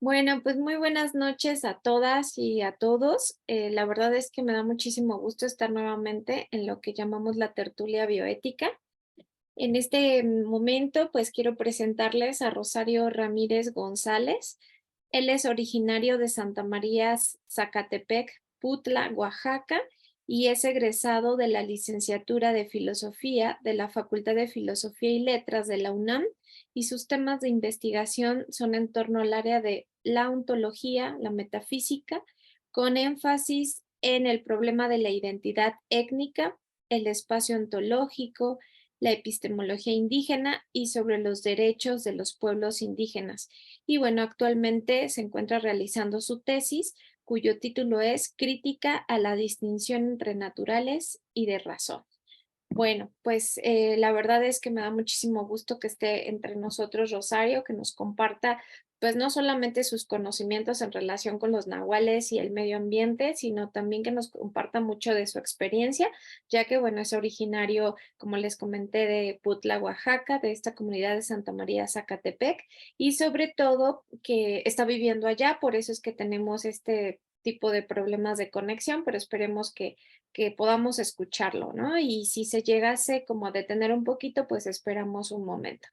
Bueno, pues muy buenas noches a todas y a todos. La verdad es que me da muchísimo gusto estar nuevamente en lo que llamamos la tertulia bioética. En este momento, pues quiero presentarles a Rosario Ramírez González. Él es originario de Santa María, Zacatepec, Putla, Oaxaca, y es egresado de la licenciatura de Filosofía de la Facultad de Filosofía y Letras de la UNAM, y sus temas de investigación son en torno al área de la ontología, la metafísica, con énfasis en el problema de la identidad étnica, el espacio ontológico, la epistemología indígena y sobre los derechos de los pueblos indígenas. Y bueno, actualmente se encuentra realizando su tesis, cuyo título es Crítica a la distinción entre naturales y de razón. Bueno, pues la verdad es que me da muchísimo gusto que esté entre nosotros Rosario, que nos comparta pues no solamente sus conocimientos en relación con los nahuales y el medio ambiente, sino también que nos comparta mucho de su experiencia, ya que bueno, es originario, como les comenté, de Putla, Oaxaca, de esta comunidad de Santa María, Zacatepec, y sobre todo que está viviendo allá, por eso es que tenemos este tipo de problemas de conexión, pero esperemos que podamos escucharlo, ¿no? Y si se llegase como a detener un poquito, pues esperamos un momento.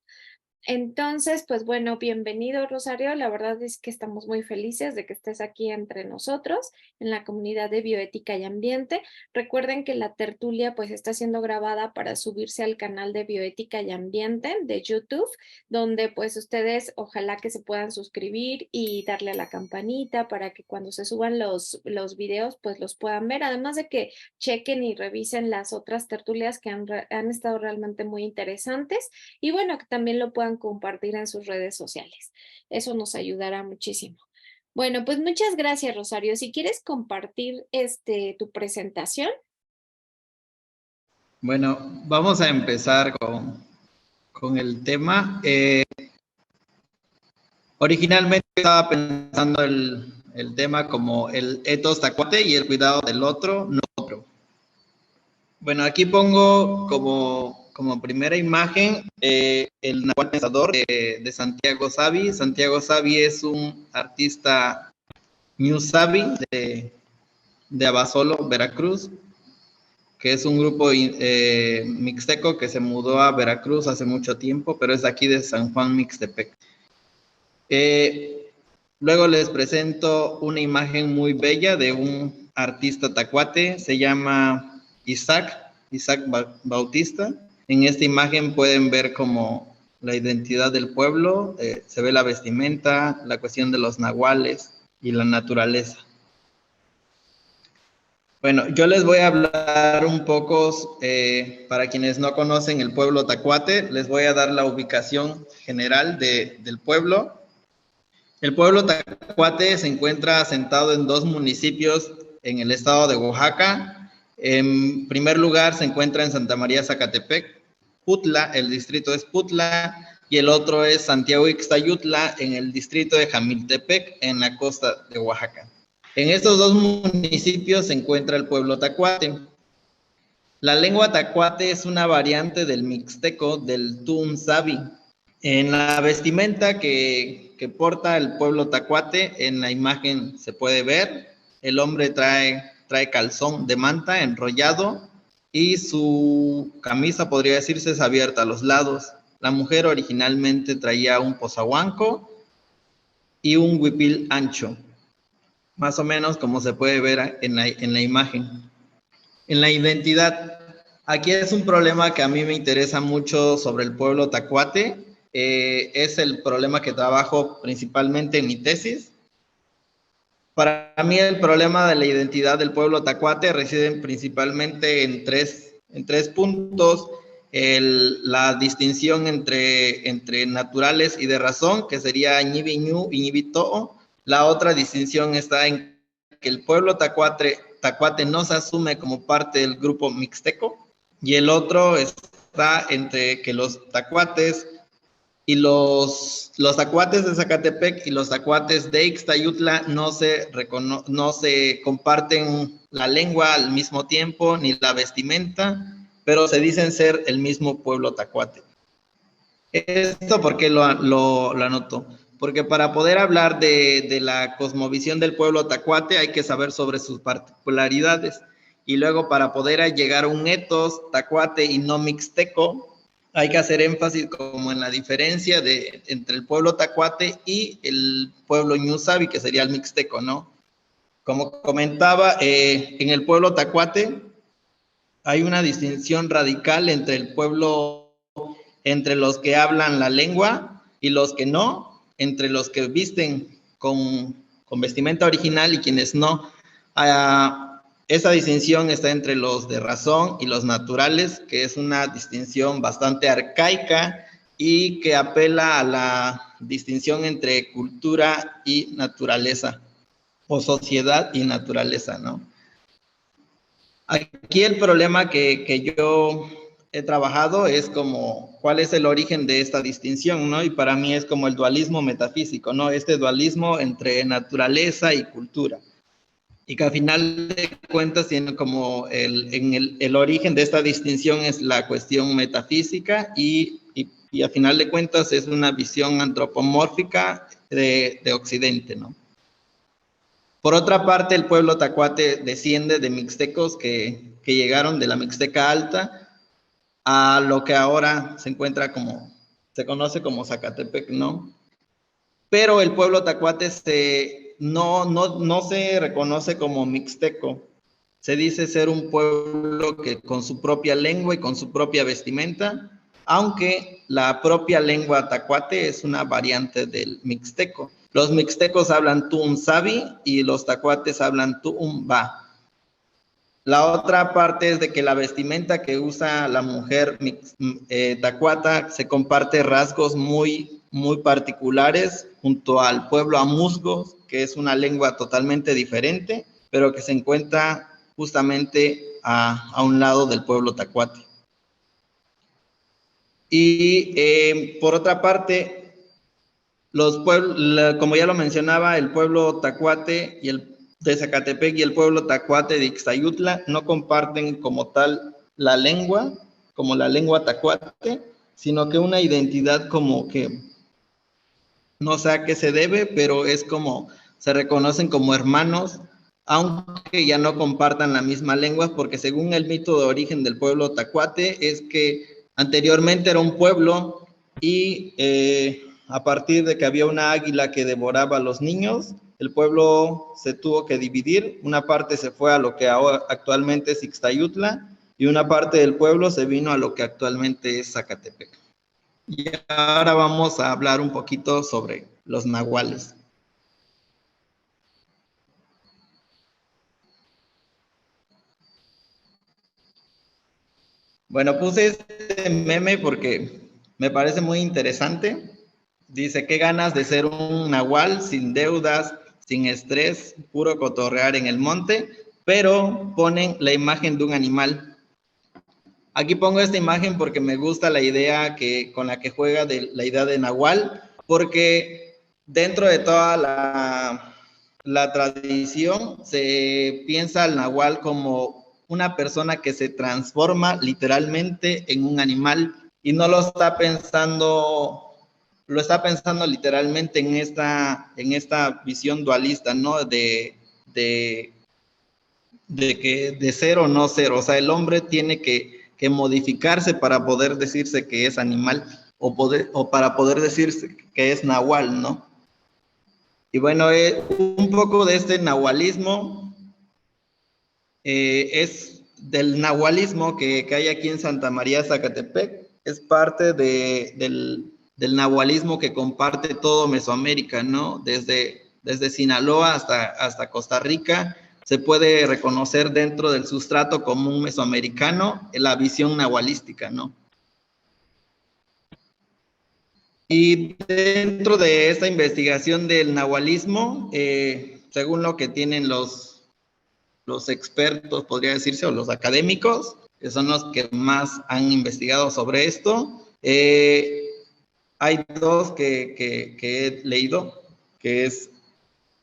Entonces, pues bueno, bienvenido Rosario. La verdad es que estamos muy felices de que estés aquí entre nosotros en la comunidad de bioética y ambiente. Recuerden que la tertulia pues está siendo grabada para subirse al canal de bioética y ambiente de YouTube, donde pues ustedes ojalá que se puedan suscribir y darle a la campanita para que cuando se suban los videos pues los puedan ver. Además de que chequen y revisen las otras tertulias que han estado realmente muy interesantes y bueno, que también lo puedan compartir en sus redes sociales. Eso nos ayudará muchísimo. Bueno, pues muchas gracias, Rosario. Si quieres compartir tu presentación. Bueno, vamos a empezar con el tema. Originalmente estaba pensando el tema como el ethos tacuate y el cuidado del otro, no otro. Bueno, aquí pongo como primera imagen el Nahual Pensador de Santiago Savi. Santiago Savi es un artista New Savi de Abasolo, Veracruz, que es un grupo mixteco que se mudó a Veracruz hace mucho tiempo, pero es aquí de San Juan Mixtepec. Luego les presento una imagen muy bella de un artista tacuate, se llama Isaac Bautista. En esta imagen pueden ver como la identidad del pueblo, se ve la vestimenta, la cuestión de los nahuales y la naturaleza. Bueno, yo les voy a hablar un poco, para quienes no conocen el pueblo tacuate, les voy a dar la ubicación general del pueblo. El pueblo tacuate se encuentra asentado en dos municipios en el estado de Oaxaca. En primer lugar se encuentra en Santa María, Zacatepec, Putla, el distrito es Putla, y el otro es Santiago Ixtayutla, en el distrito de Jamiltepec, en la costa de Oaxaca. En estos dos municipios se encuentra el pueblo tacuate. La lengua tacuate es una variante del mixteco del Tunzavi. En la vestimenta que porta el pueblo tacuate, en la imagen se puede ver, el hombre trae calzón de manta enrollado y su camisa, podría decirse, es abierta a los lados. La mujer originalmente traía un pozahuanco y un huipil ancho, más o menos como se puede ver en la imagen. En la identidad, aquí es un problema que a mí me interesa mucho sobre el pueblo tacuate. Es el problema que trabajo principalmente en mi tesis. Para mí el problema de la identidad del pueblo tacuate reside principalmente en tres puntos. La distinción entre naturales y de razón, que sería ñibiñu y ñibito'o. La otra distinción está en que el pueblo tacuate no se asume como parte del grupo mixteco, y el otro está entre que los tacuates y los tacuates de Zacatepec y los tacuates de Ixtayutla no se comparten la lengua al mismo tiempo ni la vestimenta, pero se dicen ser el mismo pueblo tacuate. ¿Esto por qué lo anoto? porque para poder hablar de la cosmovisión del pueblo tacuate hay que saber sobre sus particularidades. Y luego para poder llegar a un etos tacuate y no mixteco, hay que hacer énfasis como en la diferencia entre el pueblo tacuate y el pueblo ñusabi, que sería el mixteco, ¿no? Como comentaba, en el pueblo tacuate hay una distinción radical entre el pueblo, entre los que hablan la lengua y los que no, entre los que visten con vestimenta original y quienes no. Esa distinción está entre los de razón y los naturales, que es una distinción bastante arcaica y que apela a la distinción entre cultura y naturaleza, o sociedad y naturaleza, ¿no? Aquí el problema que yo he trabajado es como cuál es el origen de esta distinción, ¿no? Y para mí es como el dualismo metafísico, ¿no? Este dualismo entre naturaleza y cultura. Y que al final de cuentas tiene como el origen de esta distinción es la cuestión metafísica y a final de cuentas es una visión antropomórfica de Occidente, ¿no? Por otra parte, el pueblo tacuate desciende de mixtecos que llegaron de la Mixteca Alta a lo que ahora se conoce como Zacatepec, ¿no? Pero el pueblo tacuate no se reconoce como mixteco. Se dice ser un pueblo que con su propia lengua y con su propia vestimenta, aunque la propia lengua tacuate es una variante del mixteco. Los mixtecos hablan tu'um-sabi y los tacuates hablan tu'um-ba. La otra parte es de que la vestimenta que usa la mujer tacuata se comparte rasgos muy particulares junto al pueblo amuzgo, que es una lengua totalmente diferente, pero que se encuentra justamente a un lado del pueblo tacuate. Y por otra parte, como ya lo mencionaba, el pueblo tacuate y el de Zacatepec y el pueblo tacuate de Ixtayutla no comparten como tal la lengua, como la lengua tacuate, sino que una identidad como que no sé a qué se debe, pero es como se reconocen como hermanos, aunque ya no compartan la misma lengua, porque según el mito de origen del pueblo tacuate es que anteriormente era un pueblo y a partir de que había una águila que devoraba a los niños, el pueblo se tuvo que dividir. Una parte se fue a lo que ahora actualmente es Ixtayutla y una parte del pueblo se vino a lo que actualmente es Zacatepec. Y ahora vamos a hablar un poquito sobre los nahuales. Bueno, puse este meme porque me parece muy interesante. Dice, qué ganas de ser un nahual sin deudas, sin estrés, puro cotorrear en el monte, pero ponen la imagen de un animal. Aquí pongo esta imagen porque me gusta la idea con la que juega la idea de nahual, porque dentro de toda la tradición se piensa al nahual como una persona que se transforma literalmente en un animal y no lo está pensando literalmente en esta visión dualista, ¿no? De que de ser o no ser, o sea, el hombre tiene que modificarse para poder decirse que es animal o para poder decirse que es nahual, ¿no? Y bueno, un poco de este nahualismo es del nahualismo que hay aquí en Santa María, Zacatepec, es parte del nahualismo que comparte todo Mesoamérica, ¿no? Desde Sinaloa hasta Costa Rica, se puede reconocer dentro del sustrato común mesoamericano la visión nahualística, ¿no? Y dentro de esta investigación del nahualismo, según lo que tienen los expertos, podría decirse, o los académicos, que son los que más han investigado sobre esto, hay dos que he leído, que es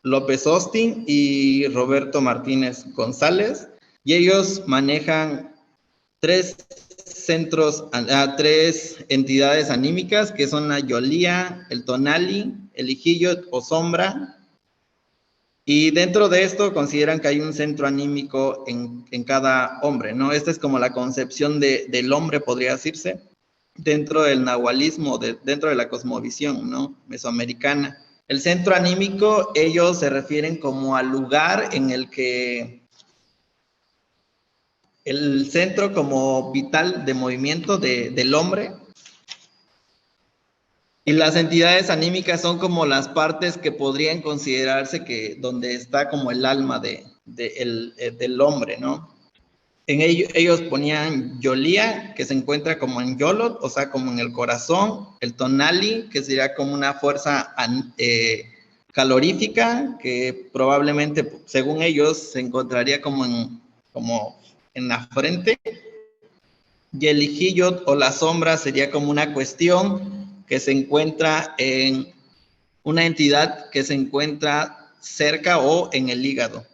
López Austin y Roberto Martínez González, y ellos manejan tres centros, a tres entidades anímicas, que son la Yolía, el Tonali, el Ijillot o sombra. Y dentro de esto consideran que hay un centro anímico en cada hombre, ¿no? Esta es como la concepción del hombre, podría decirse, dentro del nahualismo, dentro de la cosmovisión, ¿no? Mesoamericana. El centro anímico, ellos se refieren como al lugar en el que el centro como vital de movimiento del hombre. Y las entidades anímicas son como las partes que podrían considerarse que donde está como el alma del hombre, ¿no? En ellos ponían Yolía, que se encuentra como en Yolot, o sea, como en el corazón, el Tonali, que sería como una fuerza calorífica, que probablemente, según ellos, se encontraría como en la frente, y el Ijillot o la sombra sería como una cuestión que se encuentra en una entidad que se encuentra cerca o en el hígado.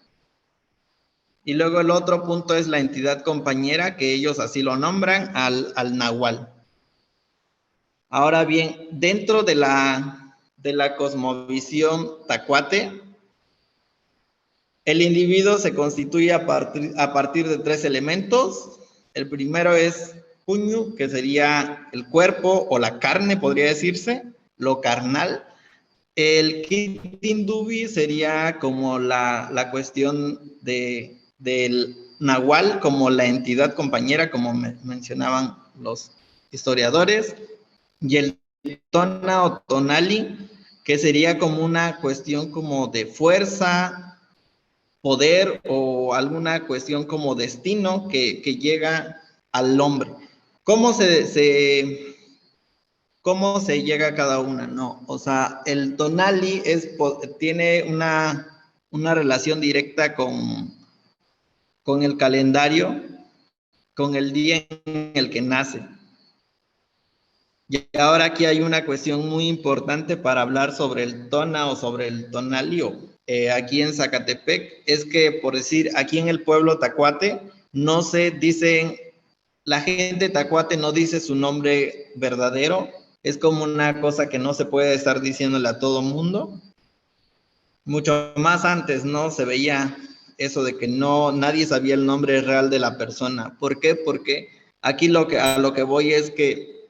Y luego el otro punto es la entidad compañera, que ellos así lo nombran, al Nahual. Ahora bien, dentro de la cosmovisión tacuate, el individuo se constituye a partir de tres elementos. El primero es puño, que sería el cuerpo o la carne, podría decirse, lo carnal. El Kitindubi sería como la cuestión del Nahual, como la entidad compañera, como mencionaban los historiadores. Y el Tona o Tonali, que sería como una cuestión como de fuerza, poder o alguna cuestión como destino que llega al hombre. ¿Cómo cómo se llega a cada una? No, o sea, el Tonali tiene una relación directa con el calendario, con el día en el que nace. Y ahora aquí hay una cuestión muy importante para hablar sobre el Tona o sobre el Tonali, aquí en Zacatepec, es que, por decir, aquí en el pueblo tacuate, no se dicen, la gente tacuate no dice su nombre verdadero, es como una cosa que no se puede estar diciéndole a todo mundo. Mucho más antes, ¿no? Se veía eso de que nadie sabía el nombre real de la persona. ¿Por qué? Porque aquí a lo que voy es que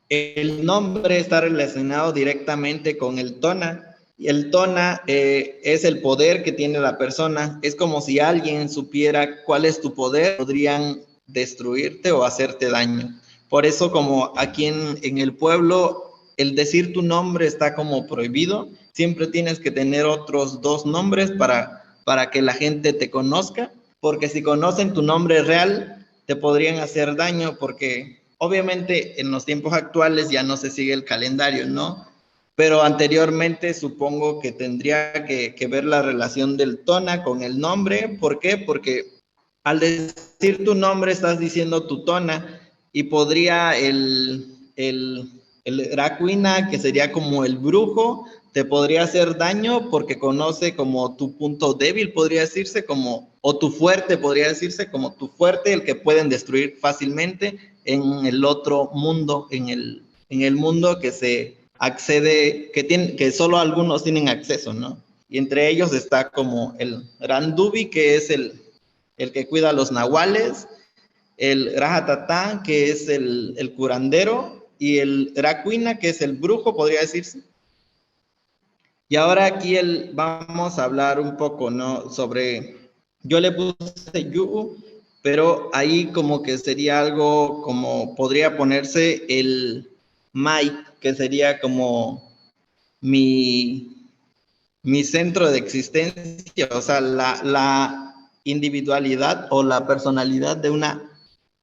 el nombre está relacionado directamente con el tona, y el tona es el poder que tiene la persona. Es como si alguien supiera cuál es tu poder, podrían destruirte o hacerte daño. Por eso, como aquí en el pueblo, el decir tu nombre está como prohibido. Siempre tienes que tener otros dos nombres para que la gente te conozca, porque si conocen tu nombre real, te podrían hacer daño, porque obviamente en los tiempos actuales ya no se sigue el calendario, ¿no? Pero anteriormente supongo que tendría que ver la relación del tona con el nombre. ¿Por qué? Porque al decir tu nombre estás diciendo tu tona, y podría el Racuina, que sería como el brujo, te podría hacer daño porque conoce como tu punto débil, podría decirse, o tu fuerte, podría decirse, como tu fuerte, el que pueden destruir fácilmente en el otro mundo, en el mundo que se accede, que solo algunos tienen acceso, ¿no? Y entre ellos está como el Randubi, que es el que cuida a los nahuales, el Rajatatá, que es el curandero, y el Racuina, que es el brujo, podría decirse. Y ahora aquí vamos a hablar un poco, ¿no? Sobre, yo le puse Yu, pero ahí como que sería algo como, podría ponerse el Mai, que sería como mi centro de existencia, o sea, la individualidad o la personalidad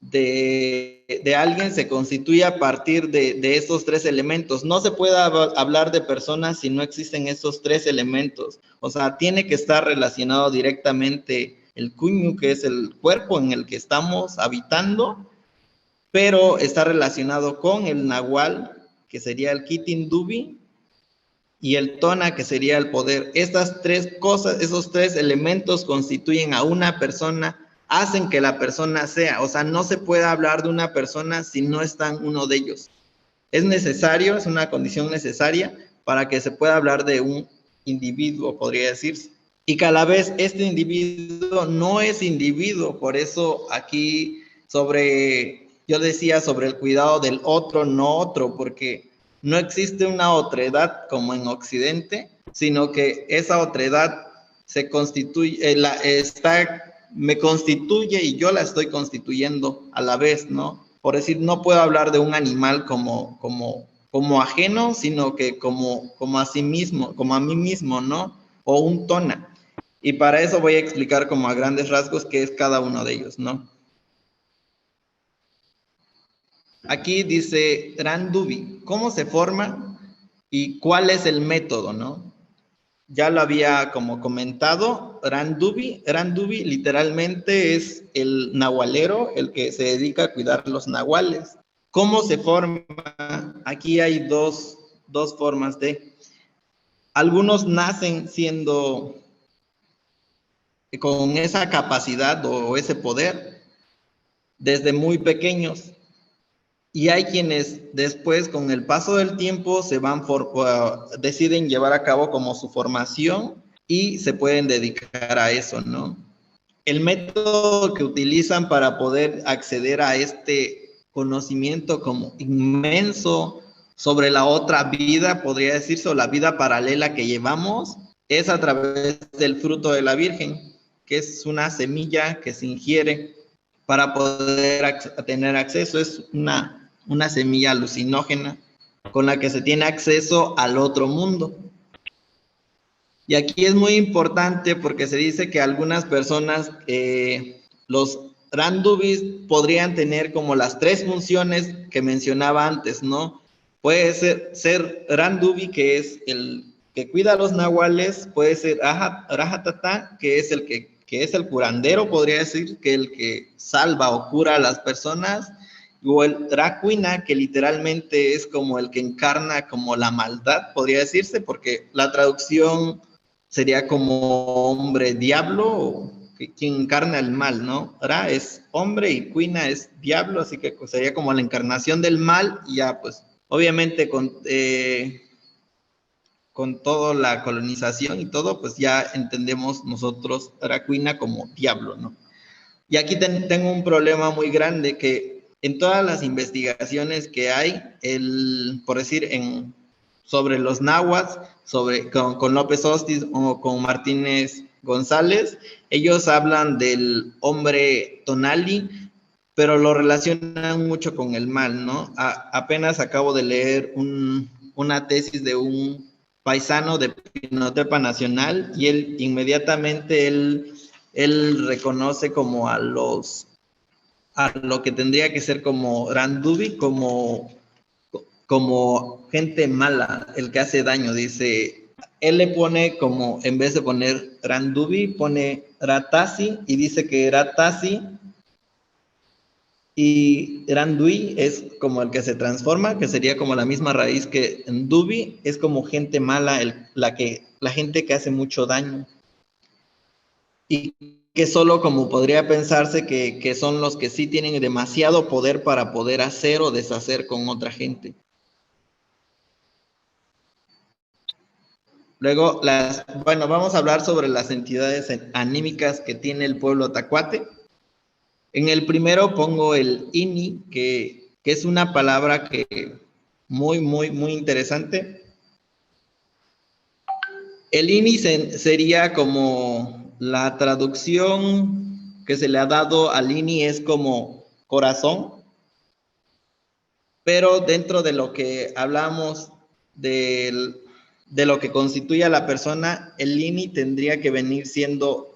de alguien se constituye a partir de estos tres elementos. No se puede hablar de personas si no existen esos tres elementos. O sea, tiene que estar relacionado directamente el cuñu, que es el cuerpo en el que estamos habitando, pero está relacionado con el nahual, que sería el Kitindubi, y el tona, que sería el poder. Estas tres cosas, esos tres elementos constituyen a una persona hacen que la persona sea. O sea, no se puede hablar de una persona si no están uno de ellos. Es necesario, es una condición necesaria para que se pueda hablar de un individuo, podría decirse. Y que a la vez este individuo no es individuo, por eso aquí yo decía sobre el cuidado del otro, no otro, porque no existe una otredad como en Occidente, sino que esa otredad se constituye, me constituye y yo la estoy constituyendo a la vez, ¿no? Por decir, no puedo hablar de un animal como ajeno, sino que como a sí mismo, como a mí mismo, ¿no? O un tona. Y para eso voy a explicar como a grandes rasgos qué es cada uno de ellos, ¿no? Aquí dice Randuvi, ¿cómo se forma y cuál es el método, no? Ya lo había como comentado, Randuvi literalmente es el nahualero, el que se dedica a cuidar los nahuales. ¿Cómo se forma? Aquí hay dos formas de... Algunos nacen siendo con esa capacidad o ese poder desde muy pequeños. Y hay quienes después, con el paso del tiempo, deciden llevar a cabo como su formación y se pueden dedicar a eso, ¿no? El método que utilizan para poder acceder a este conocimiento como inmenso sobre la otra vida, podría decirse, o la vida paralela que llevamos, es a través del fruto de la Virgen, que es una semilla que se ingiere para poder tener acceso. Es una semilla alucinógena con la que se tiene acceso al otro mundo. Y aquí es muy importante porque se dice que algunas personas, los Randubis podrían tener como las tres funciones que mencionaba antes, ¿no? Puede ser Randubi, que es el que cuida a los nahuales, puede ser Rajatata, que es que es el curandero, podría decir, que el que salva o cura a las personas, o el Rakuina, que literalmente es como el que encarna como la maldad, podría decirse, porque la traducción sería como hombre diablo, quien encarna el mal, ¿no? Ra es hombre y Kuina es diablo, así que sería como la encarnación del mal, y ya pues obviamente con toda la colonización y todo, pues ya entendemos nosotros Rakuina como diablo, ¿no? Y aquí tengo un problema muy grande que en todas las investigaciones que hay, por decir, sobre los náhuatl, con López Hostiz o con Martínez González, ellos hablan del hombre tonali, pero lo relacionan mucho con el mal, ¿no? Apenas acabo de leer una tesis de un paisano de Pinotepa Nacional y él inmediatamente él reconoce como a lo que tendría que ser como Randubi, como gente mala, el que hace daño, dice, él le pone como, en vez de poner Randubi, pone Ratasi y dice que Ratasi y Randui es como el que se transforma, que sería como la misma raíz que Ndubi, es como gente mala, la gente que hace mucho daño. Y que solo como podría pensarse que son los que sí tienen demasiado poder para poder hacer o deshacer con otra gente. Luego, bueno, vamos a hablar sobre las entidades anímicas que tiene el pueblo tacuate. En el primero pongo el INI, que es una palabra que muy, muy, muy interesante. El INI sería como la traducción que se le ha dado al INI es como corazón, pero dentro de lo que hablamos de lo que constituye a la persona, el INI tendría que venir siendo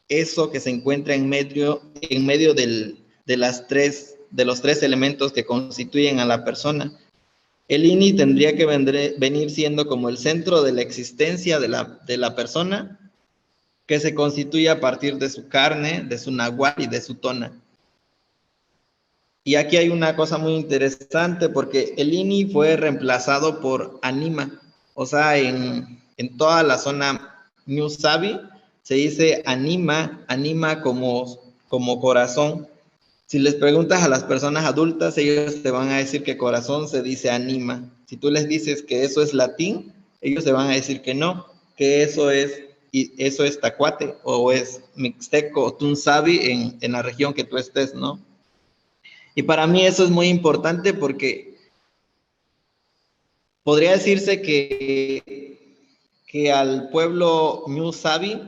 eso que se encuentra en medio de los tres elementos que constituyen a la persona. El INI tendría que venir siendo como el centro de la existencia de la persona, que se constituye a partir de su carne, de su nahual y de su tona. Y aquí hay una cosa muy interesante porque el INI fue reemplazado por Anima. O sea, en toda la zona New Sabi se dice Anima como como corazón. Si les preguntas a las personas adultas, ellos te van a decir que corazón se dice anima. Si tú les dices que eso es latín, ellos te van a decir que no, que eso es tacuate o es mixteco o tunzavi en la región que tú estés, ¿no? Y para mí eso es muy importante porque podría decirse que al pueblo Ñu Sabi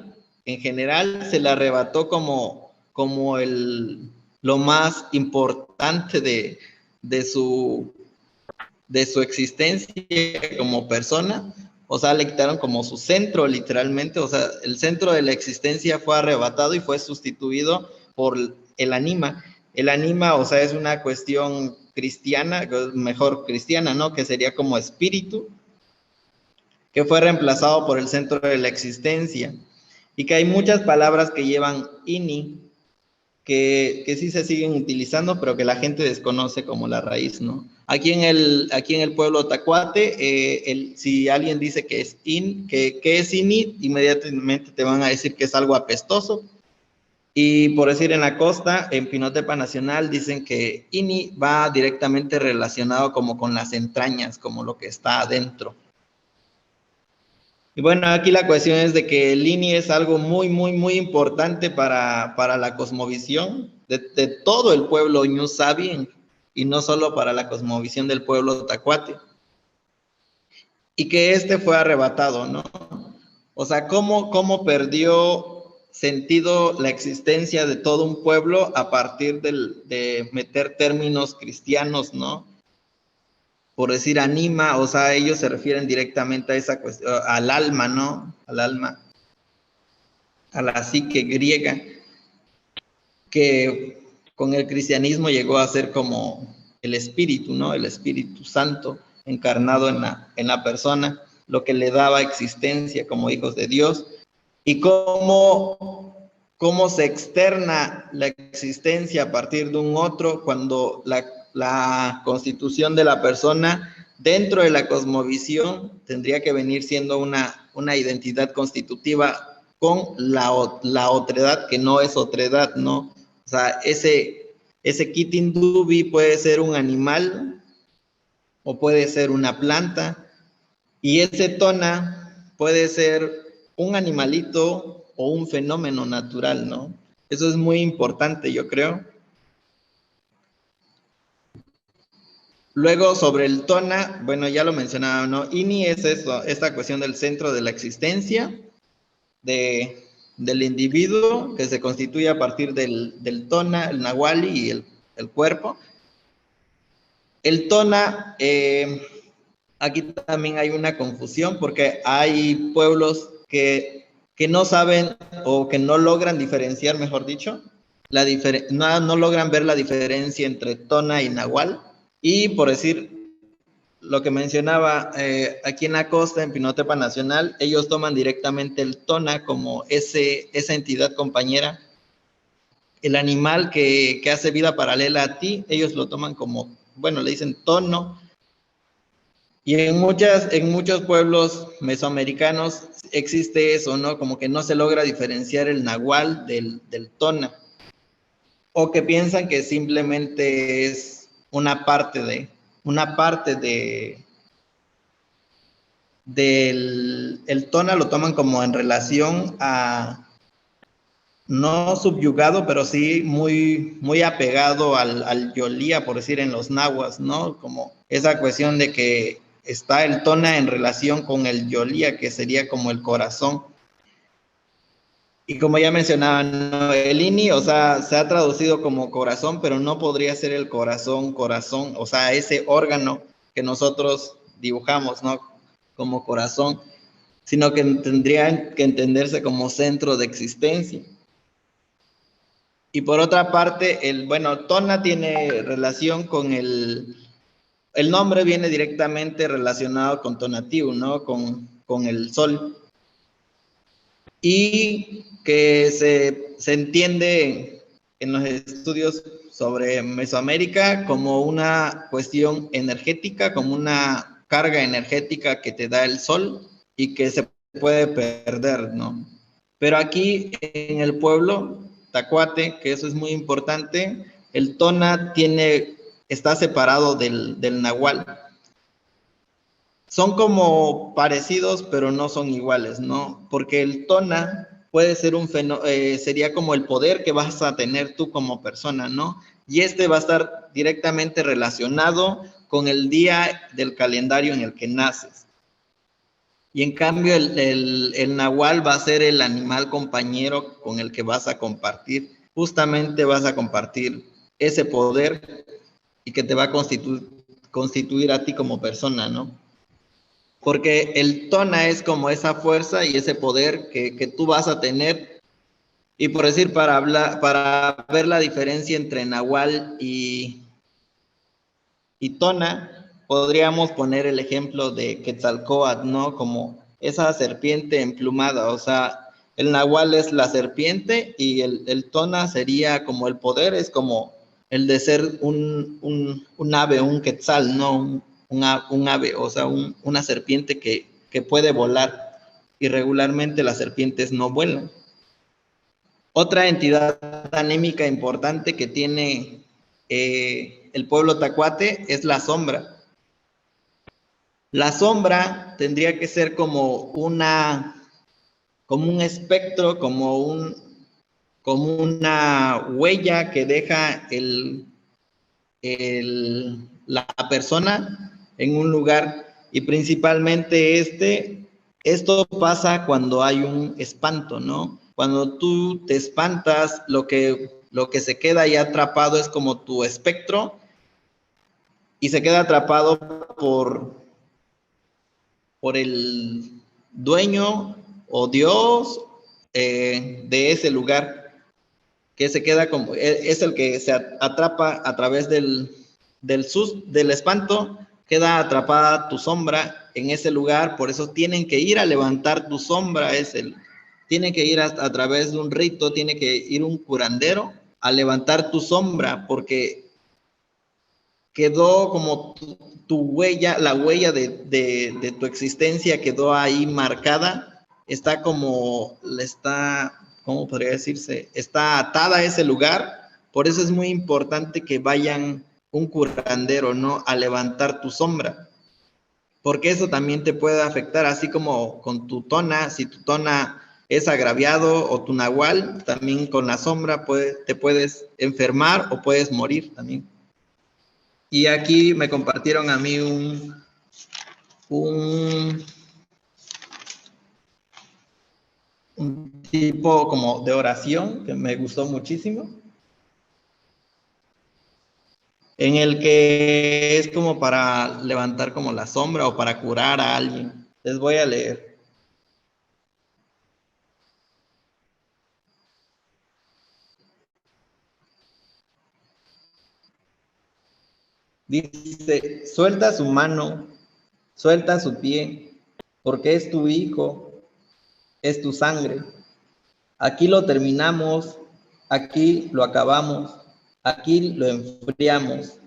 en general se le arrebató como lo más importante de su existencia como persona. O sea, le quitaron como su centro literalmente, o sea, el centro de la existencia fue arrebatado y fue sustituido por el anima. El anima, o sea, es una cuestión cristiana, mejor cristiana, ¿no? Que sería como espíritu, que fue reemplazado por el centro de la existencia. Y que hay muchas palabras que llevan ini, que sí se siguen utilizando, pero que la gente desconoce como la raíz, ¿no? Aquí en el pueblo tacuate, si alguien dice que es que es ini, inmediatamente te van a decir que es algo apestoso. Y por decir en la costa, en Pinotepa Nacional, dicen que ini va directamente relacionado como con las entrañas, como lo que está adentro. Y bueno, aquí la cuestión es de que el INI es algo muy, muy, muy importante para la cosmovisión de todo el pueblo Ñu Sabi y no solo para la cosmovisión del pueblo tacuate. Y que este fue arrebatado, ¿no? O sea, cómo perdió sentido la existencia de todo un pueblo a partir de meter términos cristianos, ¿no? Por decir anima, o sea, ellos se refieren directamente a esa cuestión, al alma, ¿no? Al alma, a la psique griega, que con el cristianismo llegó a ser como el espíritu, ¿no? El Espíritu Santo encarnado en la persona, lo que le daba existencia como hijos de Dios, y cómo se externa la existencia a partir de un otro cuando la constitución de la persona dentro de la cosmovisión tendría que venir siendo una identidad constitutiva con la otredad, que no es otredad, ¿no? O sea, ese kitindubi puede ser un animal o puede ser una planta, y ese tona puede ser un animalito o un fenómeno natural, ¿no? Eso es muy importante, yo creo. Luego, sobre el tona, bueno, ya lo mencionaba, ¿no? Ini es eso, esta cuestión del centro de la existencia del individuo, que se constituye a partir del tona, el nahuali y el cuerpo. El tona, aquí también hay una confusión porque hay pueblos que no saben o que no logran diferenciar, mejor dicho, no logran ver la diferencia entre tona y nahual. Y por decir lo que mencionaba, aquí en la costa, en Pinotepa Nacional, ellos toman directamente el tona como esa entidad compañera. El animal que hace vida paralela a ti, ellos lo toman como, bueno, le dicen tono. Y en muchos pueblos mesoamericanos existe eso, ¿no? Como que no se logra diferenciar el nahual del tona. O que piensan que simplemente es una parte del tona, lo toman como en relación a, no subyugado, pero sí muy, muy apegado al yolía, por decir en los nahuas, ¿no? Como esa cuestión de que está el tona en relación con el yolía, que sería como el corazón. Y como ya mencionaba, ¿no? El ini, o sea, se ha traducido como corazón, pero no podría ser el corazón, o sea, ese órgano que nosotros dibujamos, ¿no? Como corazón, sino que tendría que entenderse como centro de existencia. Y por otra parte, tona tiene relación con el nombre viene directamente relacionado con tonatiuh, ¿no? Con el sol. Y que se entiende en los estudios sobre Mesoamérica como una cuestión energética, como una carga energética que te da el sol y que se puede perder, ¿no? Pero aquí en el pueblo tacuate, que eso es muy importante, el tona está separado del nahual. Son como parecidos, pero no son iguales, ¿no? Porque el tona puede ser sería como el poder que vas a tener tú como persona, ¿no? Y este va a estar directamente relacionado con el día del calendario en el que naces. Y en cambio el nahual va a ser el animal compañero con el que vas a compartir. Justamente vas a compartir ese poder y que te va a constituir a ti como persona, ¿no? Porque el tona es como esa fuerza y ese poder que tú vas a tener. Y por decir, para ver la diferencia entre nahual y tona, podríamos poner el ejemplo de Quetzalcóatl, ¿no? Como esa serpiente emplumada, o sea, el nahual es la serpiente y el tona sería como el poder, es como el de ser un ave, un quetzal, ¿no? Un ave, o sea, una serpiente que puede volar, y regularmente las serpientes no vuelan. Otra entidad anímica importante que tiene el pueblo tacuate es la sombra. La sombra tendría que ser como un espectro, como una huella que deja la persona en un lugar, y principalmente esto pasa cuando hay un espanto, ¿no? Cuando tú te espantas, lo que se queda ahí atrapado es como tu espectro, y se queda atrapado por el dueño o Dios de ese lugar, que se queda como, es el que se atrapa a través del espanto, queda atrapada tu sombra en ese lugar. Por eso tienen que ir a levantar tu sombra, tienen que ir a través de un rito, tiene que ir un curandero a levantar tu sombra, porque quedó como tu huella, la huella de tu existencia quedó ahí marcada, ¿cómo podría decirse? Está atada a ese lugar. Por eso es muy importante que vayan un curandero, ¿no? A levantar tu sombra, porque eso también te puede afectar, así como con tu tona. Si tu tona es agraviado, o tu nahual, también con la sombra te puedes enfermar o puedes morir también. Y aquí me compartieron a mí un tipo como de oración que me gustó muchísimo, en el que es como para levantar como la sombra o para curar a alguien. Les voy a leer. Dice: suelta su mano, suelta su pie, porque es tu hijo, es tu sangre. Aquí lo terminamos, aquí lo acabamos, aquí lo enfriamos.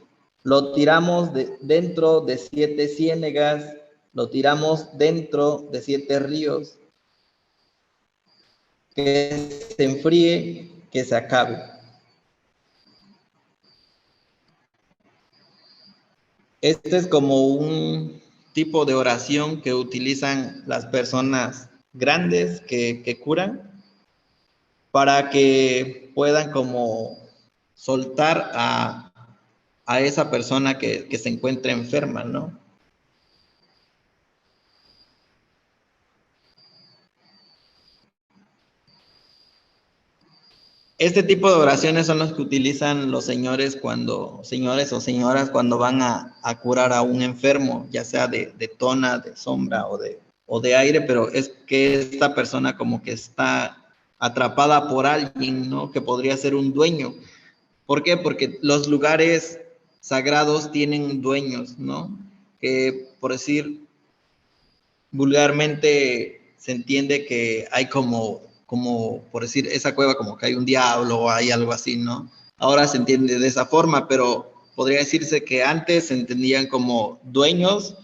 Lo tiramos dentro de 7 ciénegas, lo tiramos dentro de 7 ríos. Que se enfríe, que se acabe. Este es como un tipo de oración que utilizan las personas grandes que curan, para que puedan como soltar a esa persona que se encuentra enferma, ¿no? Este tipo de oraciones son los que utilizan los señores o señoras cuando van a curar a un enfermo, ya sea de tona, de sombra o de aire, pero es que esta persona como que está atrapada por alguien, ¿no? Que podría ser un dueño. ¿Por qué? Porque los lugares sagrados tienen dueños, ¿no? Que, por decir vulgarmente, se entiende que hay como por decir, esa cueva como que hay un diablo o hay algo así, ¿no? Ahora se entiende de esa forma, pero podría decirse que antes se entendían como dueños,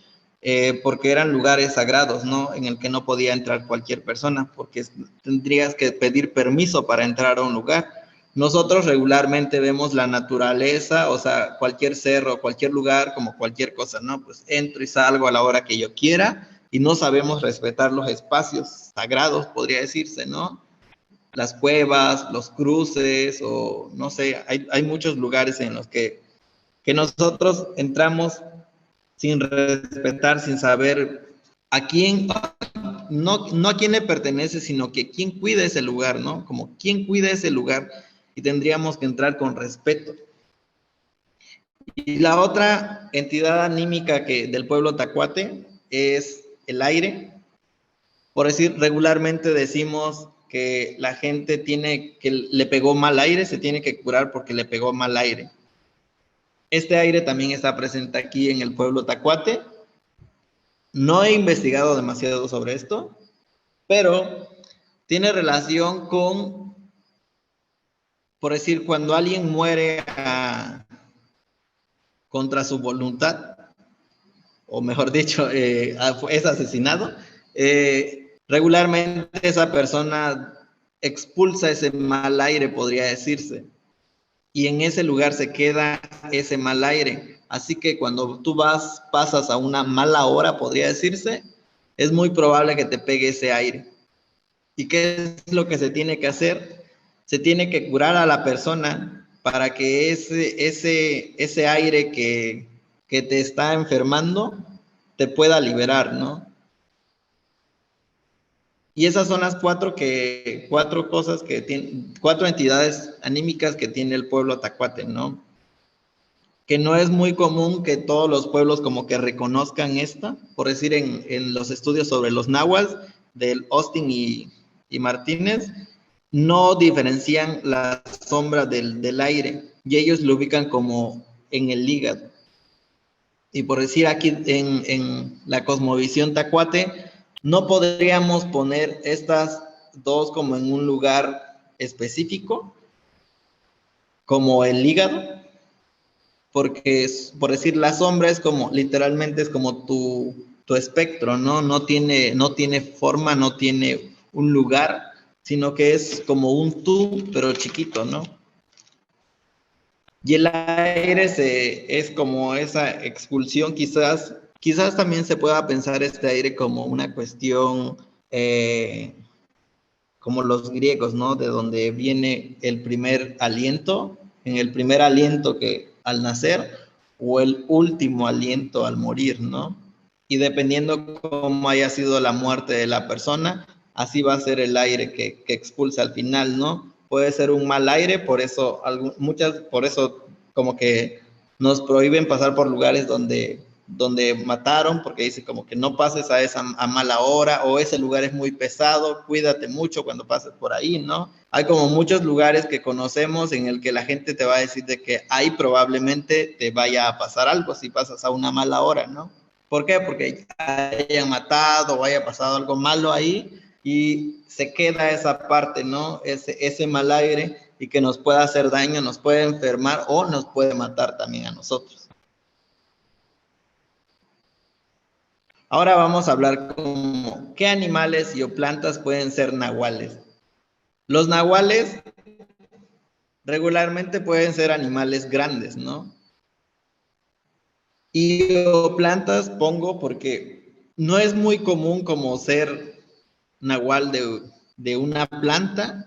porque eran lugares sagrados, ¿no? En el que no podía entrar cualquier persona, porque tendrías que pedir permiso para entrar a un lugar. Nosotros regularmente vemos la naturaleza, o sea, cualquier cerro, cualquier lugar, como cualquier cosa, ¿no? Pues entro y salgo a la hora que yo quiera y no sabemos respetar los espacios sagrados, podría decirse, ¿no? Las cuevas, los cruces, o no sé, hay muchos lugares en los que nosotros entramos sin respetar, sin saber a quién, no a quién le pertenece, sino que quién cuida ese lugar, ¿no? Como quién cuida ese lugar y tendríamos que entrar con respeto. Y la otra entidad anímica del pueblo tacuate es el aire. Por decir, regularmente decimos que la gente que le pegó mal aire, se tiene que curar porque le pegó mal aire. Este aire también está presente aquí en el pueblo tacuate. No he investigado demasiado sobre esto, pero tiene relación con, por decir, cuando alguien muere contra su voluntad, o mejor dicho, es asesinado, regularmente esa persona expulsa ese mal aire, podría decirse, y en ese lugar se queda ese mal aire. Así que cuando tú pasas a una mala hora, podría decirse, es muy probable que te pegue ese aire. ¿Y qué es lo que se tiene que hacer? Se tiene que curar a la persona para que ese aire que te está enfermando te pueda liberar, ¿no? Y esas son las cuatro cosas que tiene, cuatro entidades anímicas que tiene el pueblo tacuate, ¿no? Que no es muy común que todos los pueblos como que reconozcan esta, por decir en los estudios sobre los náhuatl, del Austin y Martínez, no diferencian la sombra del aire y ellos lo ubican como en el hígado. Y por decir aquí en la cosmovisión tacuate, no podríamos poner estas dos como en un lugar específico, como el hígado, porque por decir la sombra es como, literalmente es como tu espectro, ¿no? No tiene forma, no tiene un lugar, sino que es como un tú, pero chiquito, ¿no? Y el aire es como esa expulsión, quizás también se pueda pensar este aire como una cuestión, como los griegos, ¿no? De donde viene el primer aliento, en el primer aliento que al nacer, o el último aliento al morir, ¿no? Y dependiendo cómo haya sido la muerte de la persona, así va a ser el aire que expulsa al final, ¿no? Puede ser un mal aire, por eso como que nos prohíben pasar por lugares donde mataron, porque dice como que no pases a mala hora, o ese lugar es muy pesado, cuídate mucho cuando pases por ahí, ¿no? Hay como muchos lugares que conocemos en el que la gente te va a decir de que ahí probablemente te vaya a pasar algo si pasas a una mala hora, ¿no? ¿Por qué? Porque hayan matado o haya pasado algo malo ahí y se queda esa parte, ¿no? Ese mal aire y que nos pueda hacer daño, nos puede enfermar o nos puede matar también a nosotros. Ahora vamos a hablar como qué animales y o plantas pueden ser nahuales. Los nahuales regularmente pueden ser animales grandes, ¿no? Y o plantas pongo porque no es muy común como ser nahual de una planta.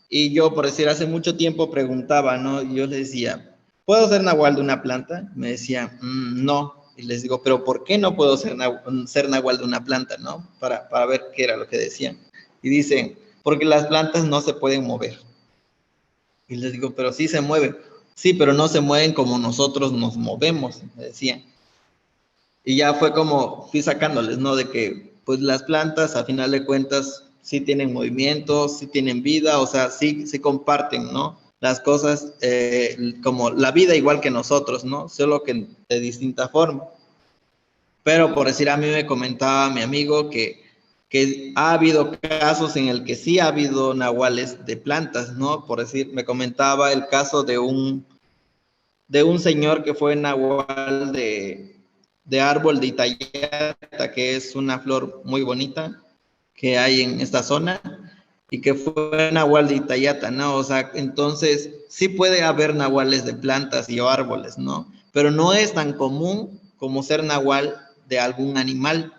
Y yo, por decir, hace mucho tiempo preguntaba, ¿no? Y yo les decía, ¿puedo ser nahual de una planta? Me decía, no. Y les digo, ¿pero por qué no puedo ser nahual de una planta, no? Para ver qué era lo que decían. Y dicen, porque las plantas no se pueden mover. Y les digo, pero sí se mueven. Sí, pero no se mueven como nosotros nos movemos, me decían. Y ya fue como, fui sacándoles, ¿no? De que, pues las plantas, a final de cuentas, sí tienen movimiento, sí tienen vida, o sea, sí comparten, ¿no? Las cosas, como la vida igual que nosotros, ¿no? Solo que de distinta forma. Pero por decir, a mí me comentaba mi amigo que ha habido casos en el que sí ha habido nahuales de plantas, ¿no? Por decir, me comentaba el caso de un señor que fue nahual de árbol de Itayata, que es una flor muy bonita que hay en esta zona. y que fue nahual de Itayata, ¿no? O sea, entonces sí puede haber nahuales de plantas y árboles, ¿no? Pero no es tan común como ser nahual de algún animal,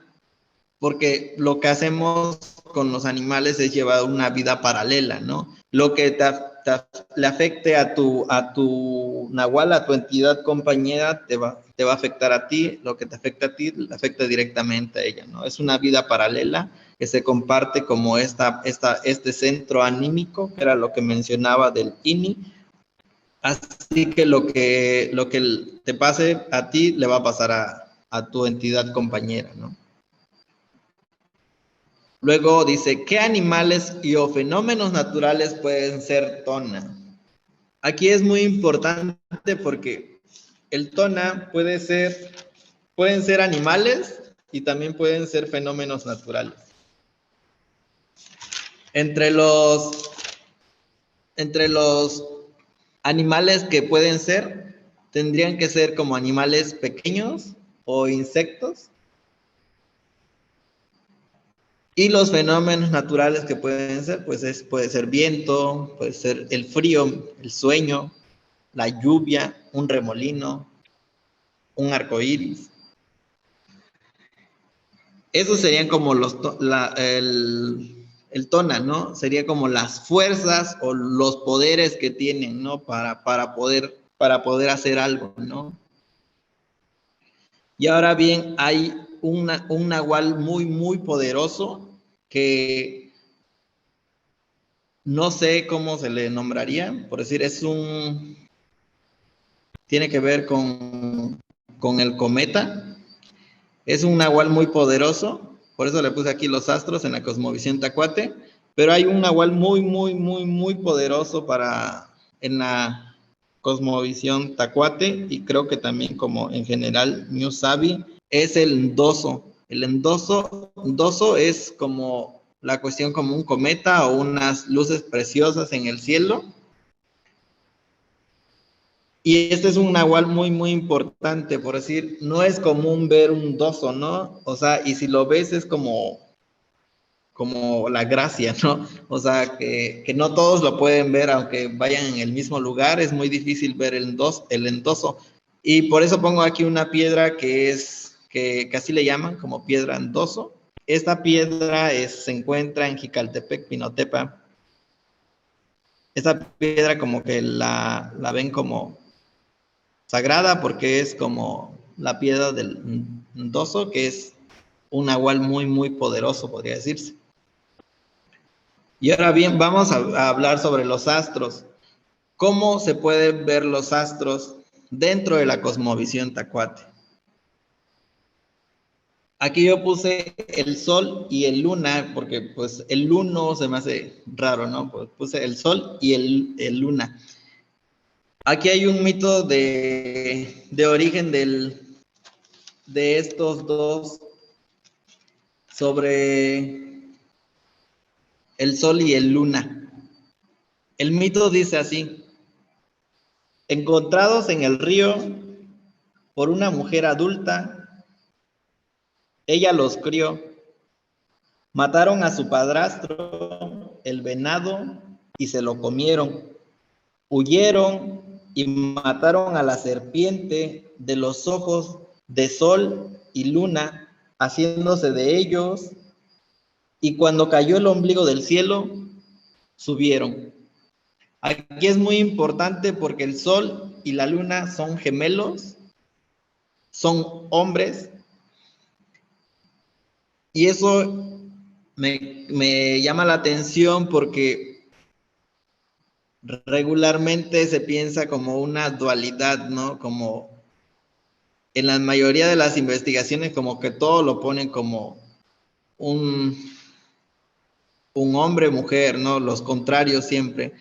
porque lo que hacemos con los animales es llevar una vida paralela, ¿no? Lo que le afecte a tu nahual, a tu entidad compañera, te va a afectar a ti, lo que te afecta a ti, le afecta directamente a ella, ¿no? Es una vida paralela que se comparte como este centro anímico, que era lo que mencionaba del INI. Así que lo que te pase a ti, le va a pasar a tu entidad compañera, ¿no? Luego dice, ¿qué animales y o fenómenos naturales pueden ser tona? Aquí es muy importante porque el tona pueden ser animales y también pueden ser fenómenos naturales. Entre los animales que pueden ser, tendrían que ser como animales pequeños o insectos. Y los fenómenos naturales que pueden ser, pues puede ser viento, puede ser el frío, el sueño, la lluvia, un remolino, un arco iris. Esos serían como el tona, ¿no? Sería como las fuerzas o los poderes que tienen, ¿no? Para poder hacer algo, ¿no? Y ahora bien, hay un nahual muy, muy poderoso que no sé cómo se le nombraría, por decir, tiene que ver con el cometa. Es un nahual muy poderoso, por eso le puse aquí los astros en la cosmovisión tacuate, pero hay un nahual muy, muy, muy, muy poderoso en la cosmovisión tacuate, y creo que también como en general New Sabi, es el endoso. El endoso es como la cuestión como un cometa o unas luces preciosas en el cielo. Y este es un nahual muy, muy importante, por decir, no es común ver un doso, ¿no? O sea, y si lo ves es como la gracia, ¿no? O sea, que no todos lo pueden ver, aunque vayan en el mismo lugar, es muy difícil ver el endoso. Y por eso pongo aquí una piedra que así le llaman, como piedra endoso. Esta piedra se encuentra en Jicaltepec, Pinotepa. Esta piedra como que la ven como sagrada porque es como la piedra del endoso, que es un nahual muy, muy poderoso, podría decirse. Y ahora bien, vamos a hablar sobre los astros. ¿Cómo se pueden ver los astros dentro de la cosmovisión tacuate? Aquí yo puse el sol y el luna, porque pues el luno se me hace raro, ¿no? Pues puse el sol y el luna. Aquí hay un mito de origen de estos dos sobre el sol y el luna. El mito dice así: encontrados en el río por una mujer adulta, ella los crió. Mataron a su padrastro, el venado, y se lo comieron. Huyeron y mataron a la serpiente de los ojos de sol y luna, haciéndose de ellos, y cuando cayó el ombligo del cielo, subieron. Aquí es muy importante porque el sol y la luna son gemelos, son hombres, y eso me llama la atención porque regularmente se piensa como una dualidad, ¿no? Como en la mayoría de las investigaciones como que todo lo ponen como un hombre, mujer, ¿no? Los contrarios siempre.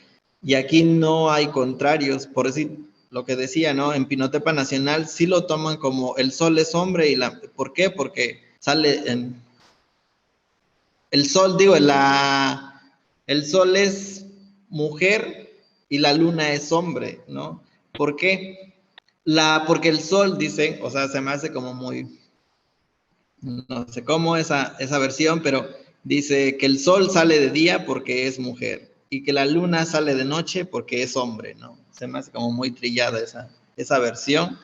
Y aquí no hay contrarios, por decir lo que decía, ¿no? En Pinotepa Nacional sí lo toman como el sol es hombre y ¿por qué? Porque sale el sol, digo, el sol es mujer y la luna es hombre, ¿no? ¿Por qué? Porque el sol, dice, o sea, se me hace como muy, no sé cómo esa versión, pero Dice que el sol sale de día porque es mujer y que la luna sale de noche porque es hombre, ¿no? Se me hace como muy trillada esa versión.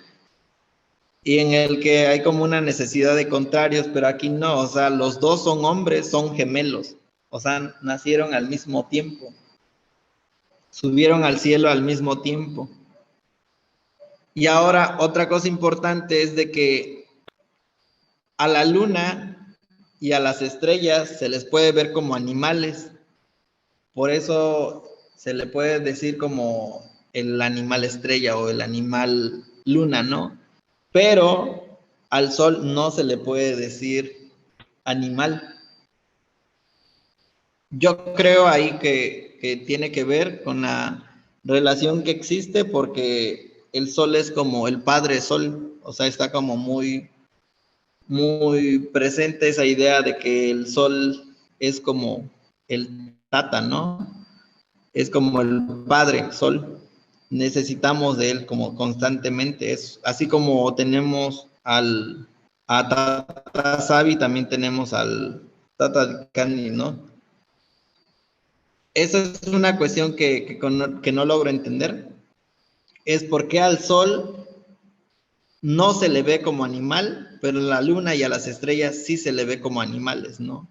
Y en el que hay como una necesidad de contrarios, pero aquí no, o sea, los dos son hombres, son gemelos, o sea, nacieron al mismo tiempo, subieron al cielo al mismo tiempo. Y ahora otra cosa importante es de que a la luna y a las estrellas se les puede ver como animales, por eso se le puede decir como el animal estrella o el animal luna, ¿no? Pero al sol no se le puede decir animal. Yo creo ahí que tiene que ver con la relación que existe porque el sol es como el padre sol, o sea, está como muy, muy presente esa idea de que el sol es como el tata, ¿no? Es como el padre sol. Necesitamos de él como constantemente. Es así como tenemos a Tata Sabi, también tenemos al Tata Kani, ¿no? Esa es una cuestión que no logro entender. Es por qué al sol no se le ve como animal, pero a la luna y a las estrellas sí se le ve como animales, ¿no?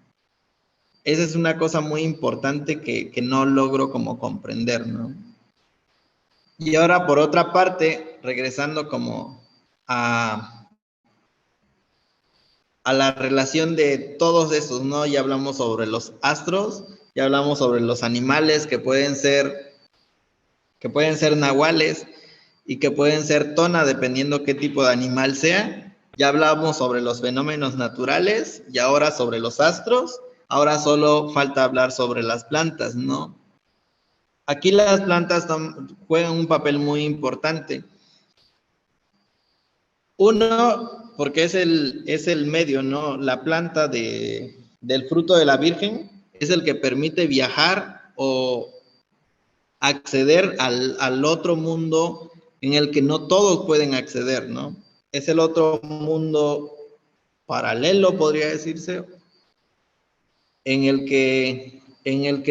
Esa es una cosa muy importante que no logro como comprender, ¿no? Y ahora, por otra parte, regresando como a la relación de todos esos, ¿no? Ya hablamos sobre los astros, ya hablamos sobre los animales que pueden ser nahuales y que pueden ser tona, dependiendo qué tipo de animal sea. Ya hablamos sobre los fenómenos naturales y ahora sobre los astros. Ahora solo falta hablar sobre las plantas, ¿no? Aquí las plantas juegan un papel muy importante. Uno, porque es el medio, ¿no? La planta del fruto de la Virgen es el que permite viajar o acceder al otro mundo en el que no todos pueden acceder, ¿no? Es el otro mundo paralelo, podría decirse, en el que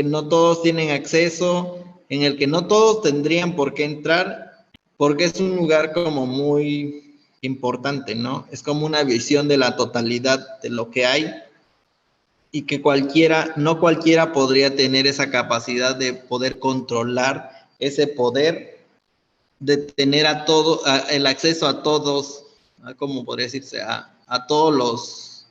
no todos tienen acceso, en el que no todos tendrían por qué entrar, porque es un lugar como muy importante, ¿no? Es como una visión de la totalidad de lo que hay y que no cualquiera podría tener esa capacidad de poder controlar ese poder, de tener el acceso a todos, ¿cómo podría decirse? A todos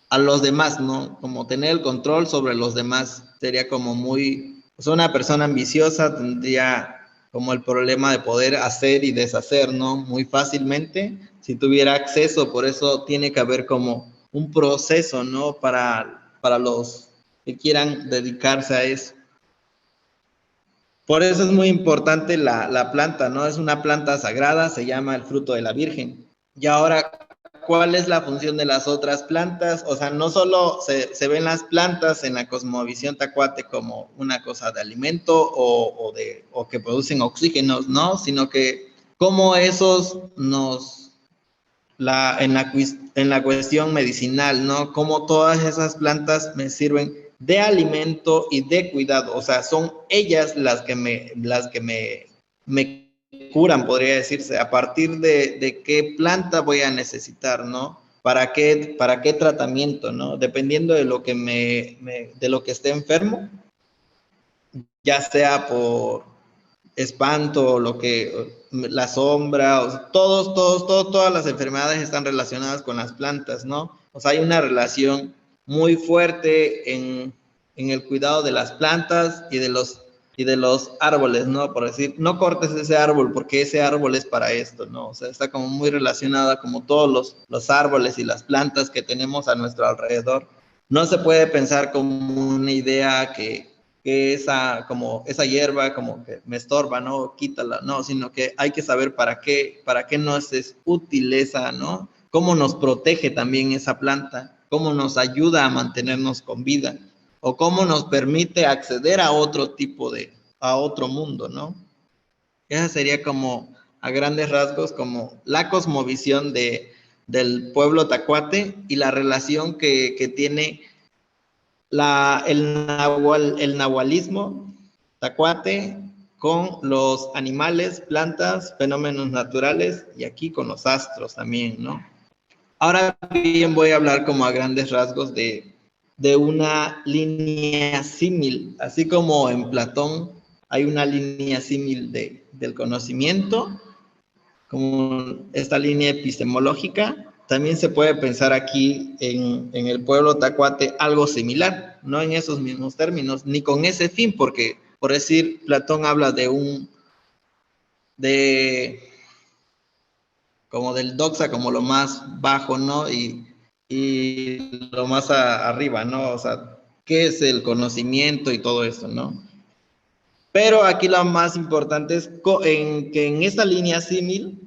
a los demás, ¿no? Como tener el control sobre los demás. Sería como muy, pues una persona ambiciosa tendría como el problema de poder hacer y deshacer, ¿no? Muy fácilmente, si tuviera acceso, por eso tiene que haber como un proceso, ¿no? Para los que quieran dedicarse a eso. Por eso es muy importante la planta, ¿no? Es una planta sagrada, se llama el fruto de la Virgen. Y ahora, ¿cuál es la función de las otras plantas? O sea, no solo se ven las plantas en la cosmovisión tacuate como una cosa de alimento o que producen oxígenos, ¿no? Sino que cómo esos en la cuestión medicinal, ¿no? Cómo todas esas plantas me sirven de alimento y de cuidado, o sea, son ellas las que me curan, podría decirse, a partir de qué planta voy a necesitar, ¿no? Para qué tratamiento, ¿no? Dependiendo de lo que de lo que esté enfermo, ya sea por espanto, la sombra, todas las enfermedades están relacionadas con las plantas, ¿no? O sea, hay una relación muy fuerte en el cuidado de las plantas y de los árboles, ¿no? Por decir, no cortes ese árbol porque ese árbol es para esto, ¿no? O sea, está como muy relacionada como todos los árboles y las plantas que tenemos a nuestro alrededor. No se puede pensar como una idea que como esa hierba como que me estorba, ¿no? Quítala, no, sino que hay que saber para qué nos es útil esa, ¿no? Cómo nos protege también esa planta, cómo nos ayuda a mantenernos con vida, o cómo nos permite acceder a a otro mundo, ¿no? Esa sería como, a grandes rasgos, como la cosmovisión del pueblo tacuate y la relación que tiene el nahualismo, tacuate, con los animales, plantas, fenómenos naturales y aquí con los astros también, ¿no? Ahora bien voy a hablar como a grandes rasgos de una línea símil, así como en Platón hay una línea símil del conocimiento, como esta línea epistemológica, también se puede pensar aquí en el pueblo tacuate algo similar, no en esos mismos términos, ni con ese fin, porque, por decir, Platón habla como del doxa, como lo más bajo, ¿no? Y lo más arriba, ¿no? O sea, ¿qué es el conocimiento y todo eso, ¿no? Pero aquí lo más importante es que en esta línea símil,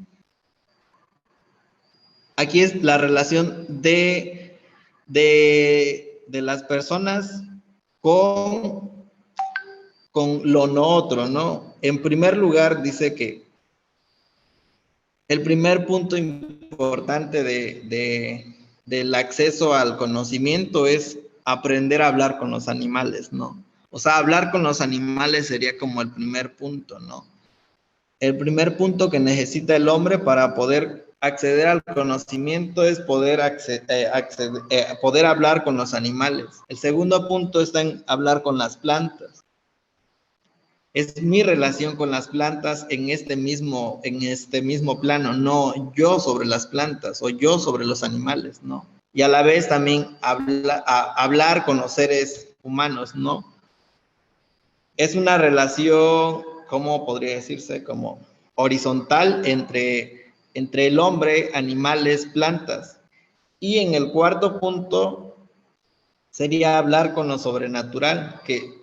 aquí es la relación de las personas con lo no otro, ¿no? En primer lugar, dice que el primer punto importante del acceso al conocimiento es aprender a hablar con los animales, ¿no? O sea, hablar con los animales sería como el primer punto, ¿no? El primer punto que necesita el hombre para poder acceder al conocimiento es poder hablar con los animales. El segundo punto está en hablar con las plantas. Es mi relación con las plantas en este mismo plano, no yo sobre las plantas o yo sobre los animales, ¿no? Y a la vez también hablar con los seres humanos, ¿no? Es una relación, ¿cómo podría decirse? Como horizontal entre el hombre, animales, plantas. Y en el cuarto punto sería hablar con lo sobrenatural, que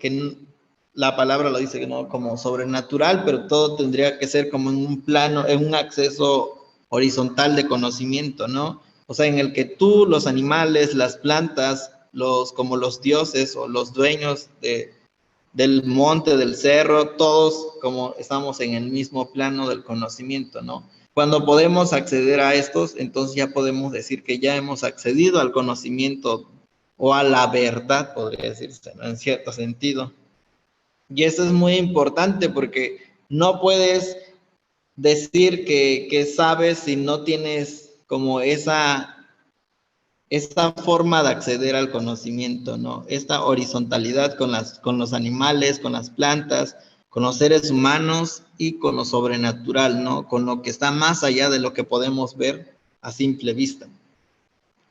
la palabra lo dice, ¿no? Como sobrenatural, pero todo tendría que ser como en un plano, en un acceso horizontal de conocimiento, ¿no? O sea, en el que tú, los animales, las plantas, como los dioses o los dueños del monte, del cerro, todos como estamos en el mismo plano del conocimiento, ¿no? Cuando podemos acceder a estos, entonces ya podemos decir que ya hemos accedido al conocimiento o a la verdad, podría decirse, ¿no? En cierto sentido. Y eso es muy importante porque no puedes decir que sabes si no tienes como esta forma de acceder al conocimiento, ¿no? Esta horizontalidad con los animales, con las plantas, con los seres humanos y con lo sobrenatural, ¿no? Con lo que está más allá de lo que podemos ver a simple vista.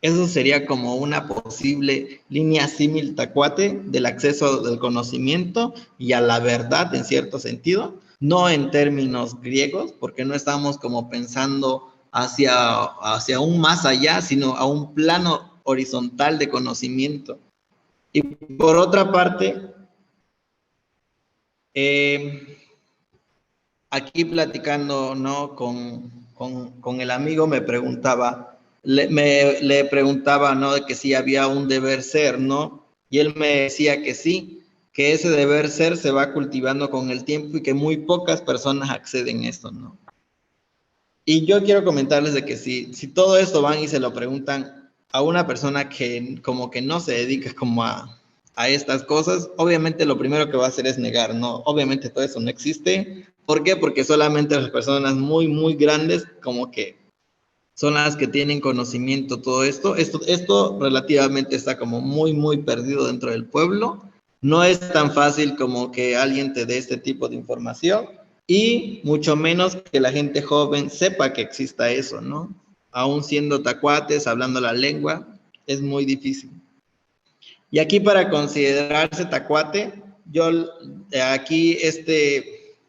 Eso sería como una posible línea símil tacuate del acceso del conocimiento y a la verdad en cierto sentido, no en términos griegos, porque no estamos como pensando hacia un más allá, sino a un plano horizontal de conocimiento. Y por otra parte, aquí platicando, ¿no? Con el amigo me preguntaba, le preguntaba, ¿no? De que si había un deber ser, ¿no? Y él me decía que sí, que ese deber ser se va cultivando con el tiempo y que muy pocas personas acceden a esto, ¿no? Y yo quiero comentarles de que si todo esto van y se lo preguntan a una persona que como que no se dedica como a estas cosas, obviamente lo primero que va a hacer es negar, ¿no? Obviamente todo eso no existe. ¿Por qué? Porque solamente las personas muy, muy grandes como que son las que tienen conocimiento todo esto. Esto relativamente está como muy, muy perdido dentro del pueblo. No es tan fácil como que alguien te dé este tipo de información y mucho menos que la gente joven sepa que exista eso, ¿no? Aún siendo tacuates, hablando la lengua, es muy difícil. Y aquí para considerarse tacuate, yo aquí a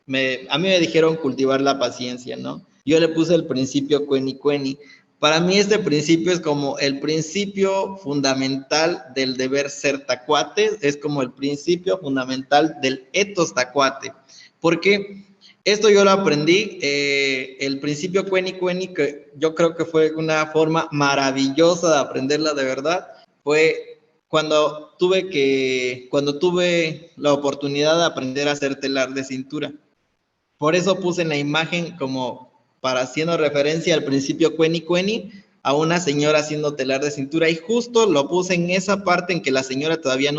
mí me dijeron cultivar la paciencia, ¿no? Yo le puse el principio cueni cueni. Para mí este principio es como el principio fundamental del deber ser tacuate, es como el principio fundamental del etos tacuate. Porque esto yo lo aprendí, el principio cueni cueni, que yo creo que fue una forma maravillosa de aprenderla de verdad, fue cuando tuve la oportunidad de aprender a hacer telar de cintura. Por eso puse en la imagen como para haciendo referencia al principio cueni cueni, a una señora haciendo telar de cintura y justo lo puse en esa parte en que la señora todavía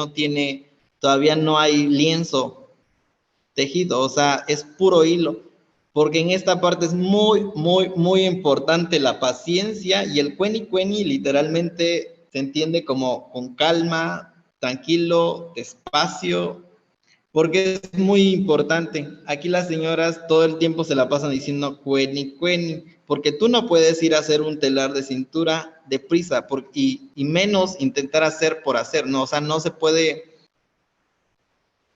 no hay lienzo tejido, o sea, es puro hilo, porque en esta parte es muy, muy, muy importante la paciencia y el cueni cueni literalmente se entiende como con calma, tranquilo, despacio, porque es muy importante. Aquí las señoras todo el tiempo se la pasan diciendo cueni, cueni, porque tú no puedes ir a hacer un telar de cintura deprisa y menos intentar hacer por hacer, ¿no? O sea, no se puede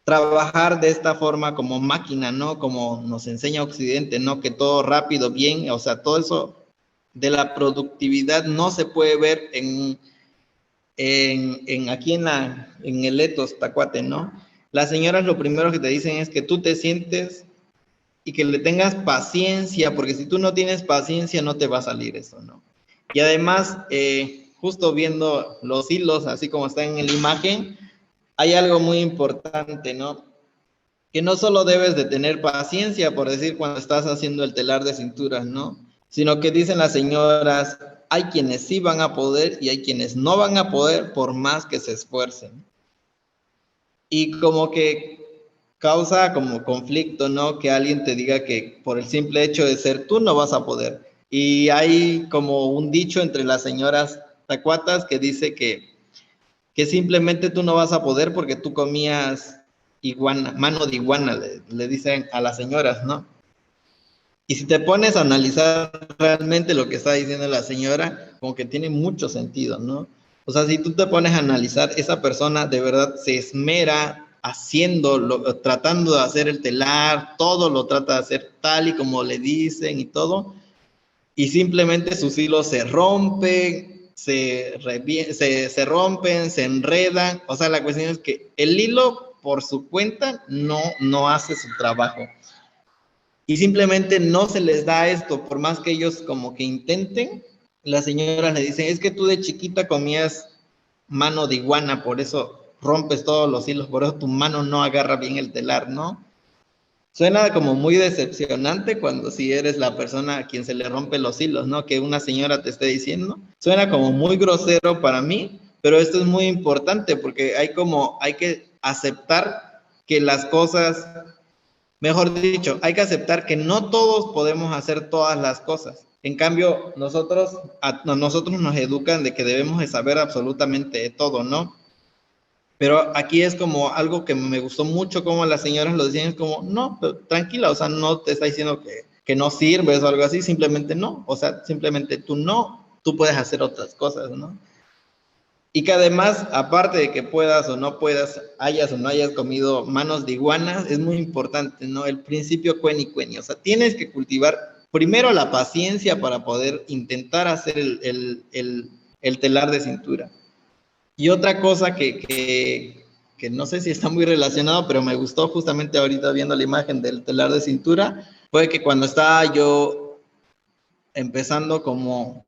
trabajar de esta forma como máquina, ¿no? Como nos enseña Occidente, ¿no? Que todo rápido, bien, o sea, todo eso de la productividad no se puede ver aquí en el Etos, Tacuate, ¿no? Las señoras lo primero que te dicen es que tú te sientes y que le tengas paciencia, porque si tú no tienes paciencia no te va a salir eso, ¿no? Y además, justo viendo los hilos, así como está en la imagen, hay algo muy importante, ¿no? Que no solo debes de tener paciencia, por decir, cuando estás haciendo el telar de cinturas, ¿no? Sino que dicen las señoras, hay quienes sí van a poder y hay quienes no van a poder por más que se esfuercen. Y como que causa como conflicto, ¿no? Que alguien te diga que por el simple hecho de ser tú no vas a poder. Y hay como un dicho entre las señoras tacuatas que dice que simplemente tú no vas a poder porque tú comías iguana, mano de iguana, le dicen a las señoras, ¿no? Y si te pones a analizar realmente lo que está diciendo la señora, como que tiene mucho sentido, ¿no? O sea, si tú te pones a analizar, esa persona de verdad se esmera haciendo, tratando de hacer el telar, todo lo trata de hacer tal y como le dicen y todo, y simplemente sus hilos se rompen, se rompen, se enredan. O sea, la cuestión es que el hilo por su cuenta no hace su trabajo. Y simplemente no se les da esto, por más que ellos como que intenten, las señoras le dicen, es que tú de chiquita comías mano de iguana, por eso rompes todos los hilos, por eso tu mano no agarra bien el telar, ¿no? Suena como muy decepcionante cuando si eres la persona a quien se le rompen los hilos, ¿no? Que una señora te esté diciendo. Suena como muy grosero para mí, pero esto es muy importante porque hay que aceptar que las cosas, mejor dicho, hay que aceptar que no todos podemos hacer todas las cosas. En cambio, nosotros nos educan de que debemos de saber absolutamente todo, ¿no? Pero aquí es como algo que me gustó mucho, como las señoras lo decían, es como, no, pero tranquila, o sea, no te está diciendo que no sirves o algo así, simplemente no, o sea, simplemente tú puedes hacer otras cosas, ¿no? Y que además, aparte de que puedas o no puedas, hayas o no hayas comido manos de iguanas, es muy importante, ¿no? El principio cueni cueni, o sea, tienes que cultivar primero la paciencia para poder intentar hacer el telar de cintura. Y otra cosa que no sé si está muy relacionado, pero me gustó justamente ahorita viendo la imagen del telar de cintura, fue que cuando estaba yo empezando como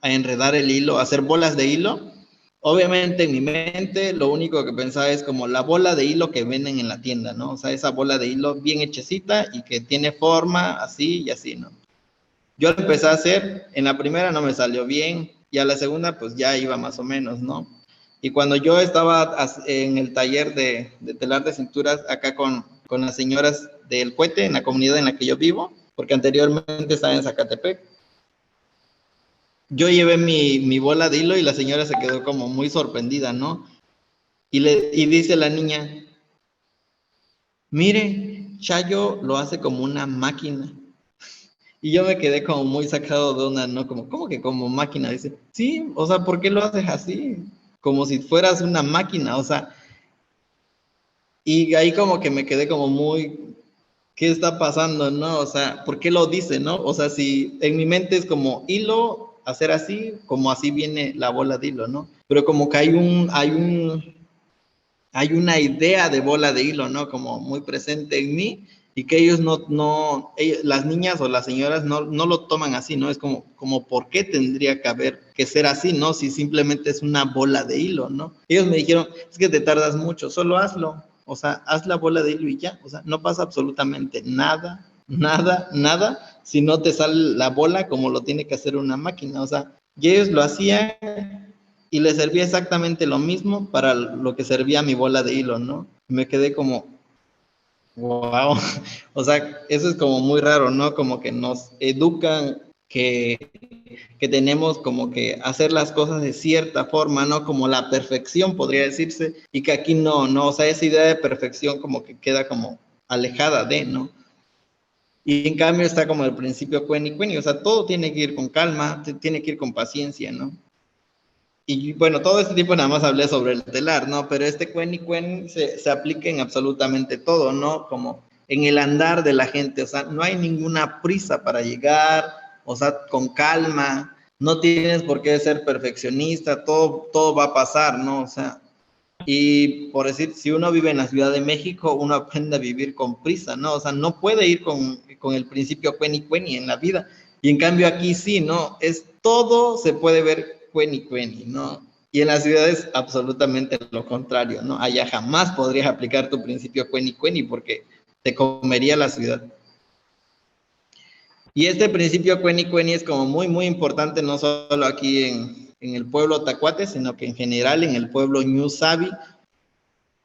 a enredar el hilo, a hacer bolas de hilo, obviamente en mi mente lo único que pensaba es como la bola de hilo que venden en la tienda, ¿no? O sea, esa bola de hilo bien hechecita y que tiene forma así y así, ¿no? Yo lo empecé a hacer, en la primera no me salió bien y a la segunda pues ya iba más o menos, ¿no? Y cuando yo estaba en el taller de telar de cinturas acá con las señoras del Cuete, en la comunidad en la que yo vivo, porque anteriormente estaba en Zacatepec, yo llevé mi bola de hilo y la señora se quedó como muy sorprendida, ¿no? Y dice la niña, mire, Chayo lo hace como una máquina. Y yo me quedé como muy sacado de onda, ¿no? Como, ¿cómo que como máquina? Dice, sí, o sea, ¿por qué lo haces así? Como si fueras una máquina, o sea, y ahí como que me quedé como muy, ¿qué está pasando, no? O sea, ¿por qué lo dice, no? O sea, si en mi mente es como hilo, hacer así, como así viene la bola de hilo, ¿no? Pero como que hay una idea de bola de hilo, ¿no? Como muy presente en mí y que ellos las niñas o las señoras no lo toman así, ¿no? Es como, ¿por qué tendría que ser así, ¿no? Si simplemente es una bola de hilo, ¿no? Ellos me dijeron, es que te tardas mucho, solo hazlo, o sea, haz la bola de hilo y ya, o sea, no pasa absolutamente nada, nada, nada, si no te sale la bola como lo tiene que hacer una máquina, o sea, Y ellos lo hacían y les servía exactamente lo mismo para lo que servía mi bola de hilo, ¿no? Me quedé como, wow, o sea, eso es como muy raro, ¿no? Como que nos educan que tenemos como que hacer las cosas de cierta forma, ¿no? Como la perfección, podría decirse, y que aquí no, ¿no? O sea, esa idea de perfección como que queda como alejada de, ¿no? Y en cambio está como el principio Cueni Cueni, o sea, todo tiene que ir con calma, tiene que ir con paciencia, ¿no? Y bueno, todo este tipo nada más hablé sobre el telar, ¿no? Pero este Cueni Cueni se aplica en absolutamente todo, ¿no? Como en el andar de la gente, o sea, no hay ninguna prisa para llegar, o sea, con calma, no tienes por qué ser perfeccionista, todo va a pasar, ¿no? O sea, y por decir, si uno vive en la Ciudad de México, uno aprende a vivir con prisa, ¿no? O sea, no puede ir con el principio cueni cueni en la vida. Y en cambio aquí sí, ¿no? Es todo se puede ver cueni cueni, ¿no? Y en la ciudad es absolutamente lo contrario, ¿no? Allá jamás podrías aplicar tu principio cueni cueni porque te comería la ciudad. Y este principio cueni cueni es como muy importante, no solo aquí en el pueblo Tacuate, sino que en general en el pueblo Ñu Sabi,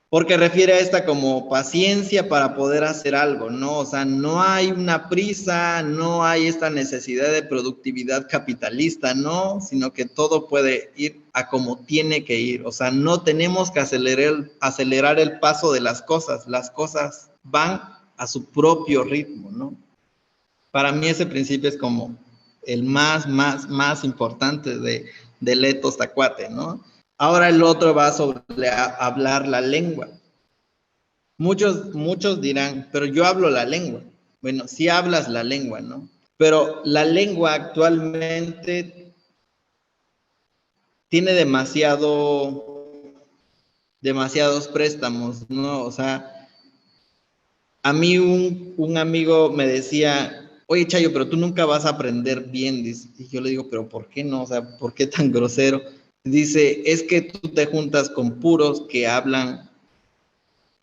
porque refiere a esta como paciencia para poder hacer algo, ¿no? O sea, no hay una prisa, no hay esta necesidad de productividad capitalista, ¿no? Sino que todo puede ir a como tiene que ir. O sea, no tenemos que acelerar el paso de las cosas van a su propio ritmo, ¿no? Para mí ese principio es como el más importante del etos tacuate, ¿no? Ahora el otro va sobre hablar la lengua. Muchos dirán, pero yo hablo la lengua. Bueno, sí hablas la lengua, ¿no? Pero la lengua actualmente tiene demasiados préstamos, ¿no? O sea, a mí un amigo me decía, oye Chayo, pero tú nunca vas a aprender bien. Dice, y yo le digo, pero ¿por qué no? O sea, ¿por qué tan grosero? Dice, es que tú te juntas con puros que hablan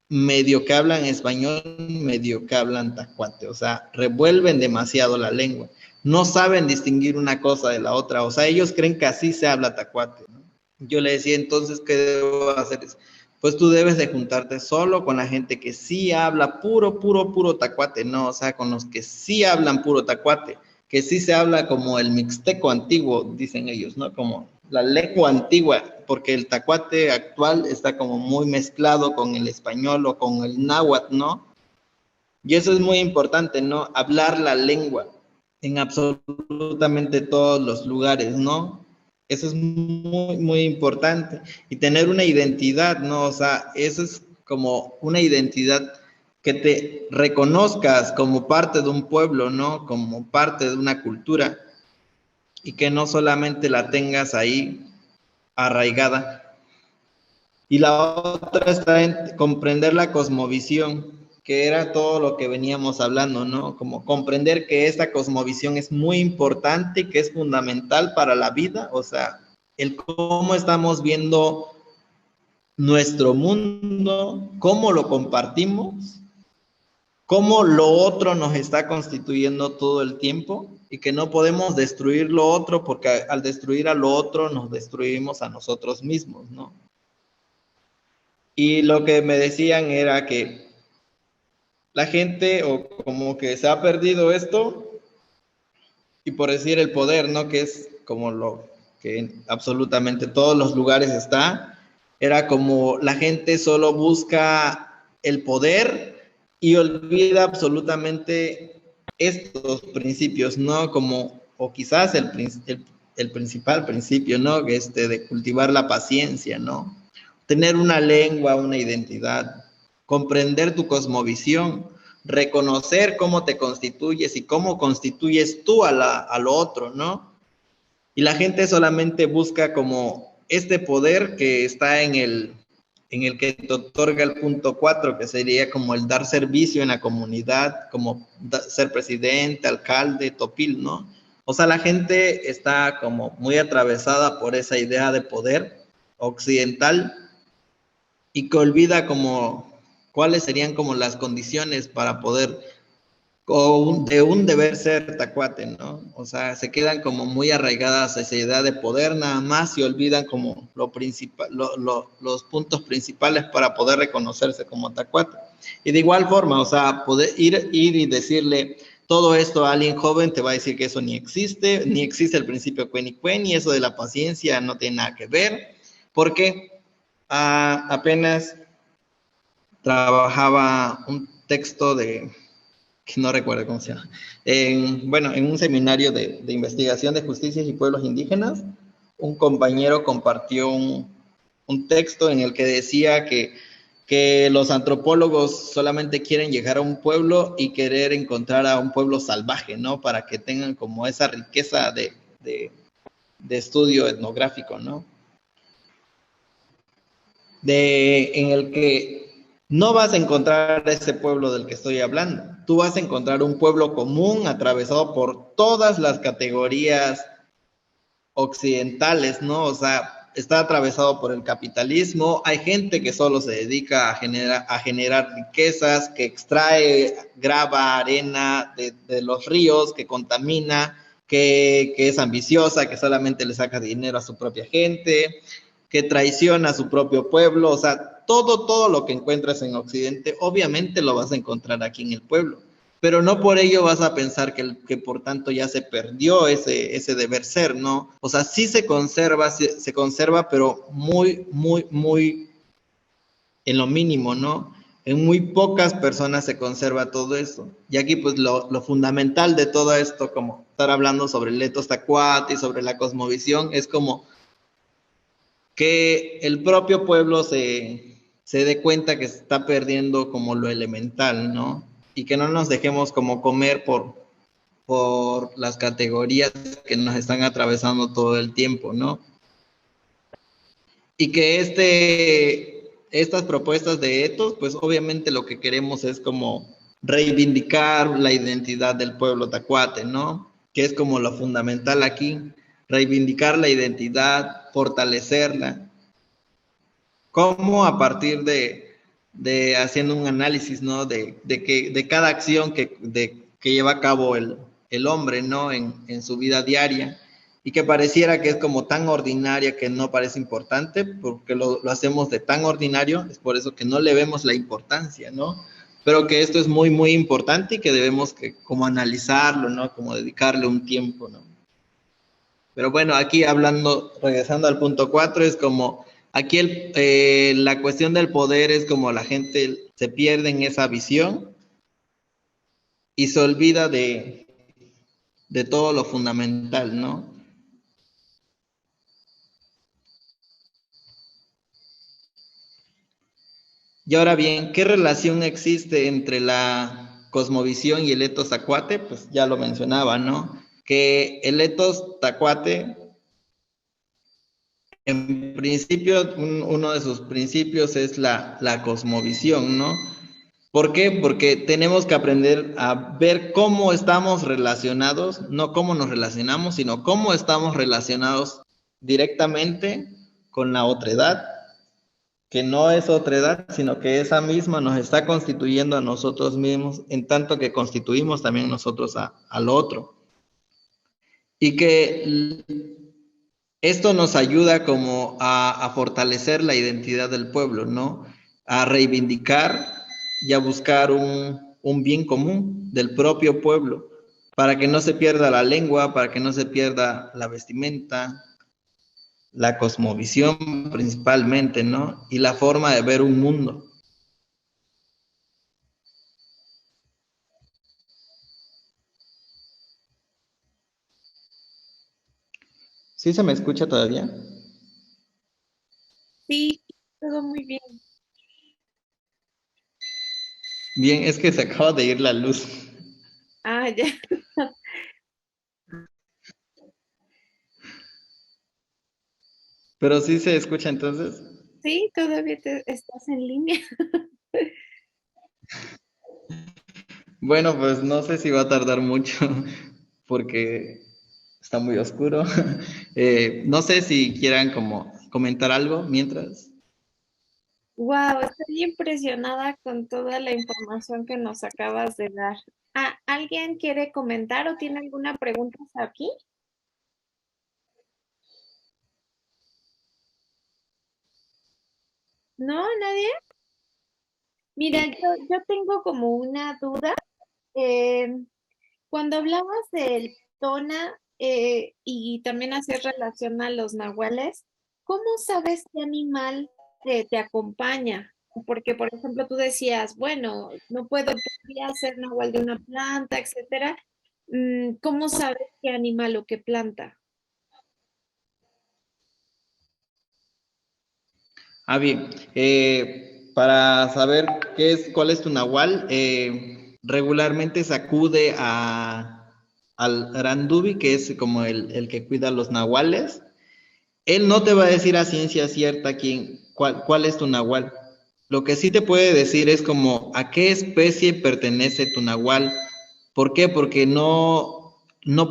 medio que hablan español, medio que hablan tacuate, o sea, revuelven demasiado la lengua, no saben distinguir una cosa de la otra, o sea, ellos creen que así se habla tacuate, ¿no? Yo le decía, entonces, ¿qué debo hacer? Pues tú debes de juntarte solo con la gente que sí habla puro tacuate, ¿no? O sea, con los que sí hablan puro tacuate, que sí se habla como el mixteco antiguo, dicen ellos, ¿no? Como la lengua antigua, porque el tacuate actual está como muy mezclado con el español o con el náhuatl, ¿no? Y eso es muy importante, ¿no? Hablar la lengua en absolutamente todos los lugares, ¿no? Eso es muy importante. Y tener una identidad, ¿no? O sea, eso es como una identidad que te reconozcas como parte de un pueblo, ¿no? Como parte de una cultura y que no solamente la tengas ahí arraigada. Y la otra está en comprender la cosmovisión, que era todo lo que veníamos hablando, ¿no? Como comprender que esta cosmovisión es muy importante y que es fundamental para la vida, o sea, el cómo estamos viendo nuestro mundo, cómo lo compartimos, cómo lo otro nos está constituyendo todo el tiempo y que no podemos destruir lo otro porque al destruir a lo otro nos destruimos a nosotros mismos, ¿no? Y lo que me decían era que la gente o como que se ha perdido esto y por decir el poder, ¿no? Que es como lo que en absolutamente todos los lugares está, era como la gente solo busca el poder y olvida absolutamente estos principios, ¿no? Como, o quizás el principal principio, ¿no? De cultivar la paciencia, ¿no? Tener una lengua, una identidad, comprender tu cosmovisión, reconocer cómo te constituyes y cómo constituyes tú a lo otro, ¿no? Y la gente solamente busca como este poder que está en el que te otorga el punto 4, que sería como el dar servicio en la comunidad, como ser presidente, alcalde, topil, ¿no? O sea, la gente está como muy atravesada por esa idea de poder occidental y que olvida como cuáles serían como las condiciones para poder de un deber ser tacuate, ¿no? O sea, se quedan como muy arraigadas a esa idea de poder nada más y olvidan como lo principal, los puntos principales para poder reconocerse como tacuate. Y de igual forma, o sea, poder ir y decirle todo esto a alguien joven te va a decir que eso ni existe, ni existe el principio Cuen y eso de la paciencia no tiene nada que ver, porque apenas trabajaba un texto que no recuerdo cómo se llama, bueno, en un seminario de investigación de justicias y pueblos indígenas, un compañero compartió un texto en el que decía que los antropólogos solamente quieren llegar a un pueblo y querer encontrar a un pueblo salvaje, ¿no? Para que tengan como esa riqueza de estudio etnográfico, ¿no? En el que no vas a encontrar ese pueblo del que estoy hablando. Tú vas a encontrar un pueblo común atravesado por todas las categorías occidentales, ¿no? O sea, está atravesado por el capitalismo, hay gente que solo se dedica a generar riquezas, que extrae grava, arena de los ríos, que contamina, que es ambiciosa, que solamente le saca dinero a su propia gente, que traiciona a su propio pueblo, o sea, todo lo que encuentras en Occidente, obviamente lo vas a encontrar aquí en el pueblo, pero no por ello vas a pensar que por tanto ya se perdió ese deber ser, ¿no? O sea, sí se conserva, pero muy en lo mínimo, ¿no? En muy pocas personas se conserva todo eso. Y aquí, pues, lo fundamental de todo esto, como estar hablando sobre el etos tacuate y sobre la cosmovisión, es como que el propio pueblo se dé cuenta que se está perdiendo como lo elemental, ¿no? Y que no nos dejemos como comer por las categorías que nos están atravesando todo el tiempo, ¿no? Y que estas propuestas de etos, pues obviamente lo que queremos es como reivindicar la identidad del pueblo tacuate, ¿no? Que es como lo fundamental aquí, reivindicar la identidad, fortalecerla. ¿Cómo a partir de haciendo un análisis, ¿no? De cada acción que lleva a cabo el hombre, ¿no? En su vida diaria y que pareciera que es como tan ordinaria que no parece importante, porque lo hacemos de tan ordinario, es por eso que no le vemos la importancia, ¿no? Pero que esto es muy importante y que debemos que, como analizarlo, ¿no? Como dedicarle un tiempo, ¿no? Pero bueno, aquí hablando, regresando al punto 4, es como, aquí la cuestión del poder es como la gente se pierde en esa visión y se olvida de todo lo fundamental, ¿no? Y ahora bien, ¿qué relación existe entre la cosmovisión y el etos tacuate? Pues ya lo mencionaba, ¿no? Que el etos tacuate, en principio, uno de sus principios es la cosmovisión, ¿no? ¿Por qué? Porque tenemos que aprender a ver cómo estamos relacionados, no cómo nos relacionamos, sino cómo estamos relacionados directamente con la otredad, que no es otredad, sino que esa misma nos está constituyendo a nosotros mismos, en tanto que constituimos también nosotros al otro. Y que esto nos ayuda como a fortalecer la identidad del pueblo, ¿no? A reivindicar y a buscar un bien común del propio pueblo, para que no se pierda la lengua, para que no se pierda la vestimenta, la cosmovisión principalmente, ¿no? Y la forma de ver un mundo. ¿Sí se me escucha todavía? Sí, todo muy bien. Bien, es que se acaba de ir la luz, Ah, ya. pero sí se escucha entonces. Sí, todavía estás en línea. Bueno, pues no sé si va a tardar mucho porque está muy oscuro. No sé si quieran como comentar algo mientras. Wow, estoy impresionada con toda la información que nos acabas de dar. ¿Alguien quiere comentar o tiene alguna pregunta aquí? ¿No? ¿Nadie? Mira, yo tengo como una duda. Eh, Cuando hablabas del Tona y también hacer relación a los nahuales, ¿cómo sabes qué animal te acompaña? Porque, por ejemplo, tú decías, bueno, no podría ser nahual de una planta, etcétera. ¿Cómo sabes qué animal o qué planta? Bien, para saber cuál es tu nahual, regularmente se acude al Randubi, que es como el que cuida los nahuales. Él no te va a decir a ciencia cierta cuál es tu nahual. Lo que sí te puede decir es como a qué especie pertenece tu nahual. ¿Por qué? Porque no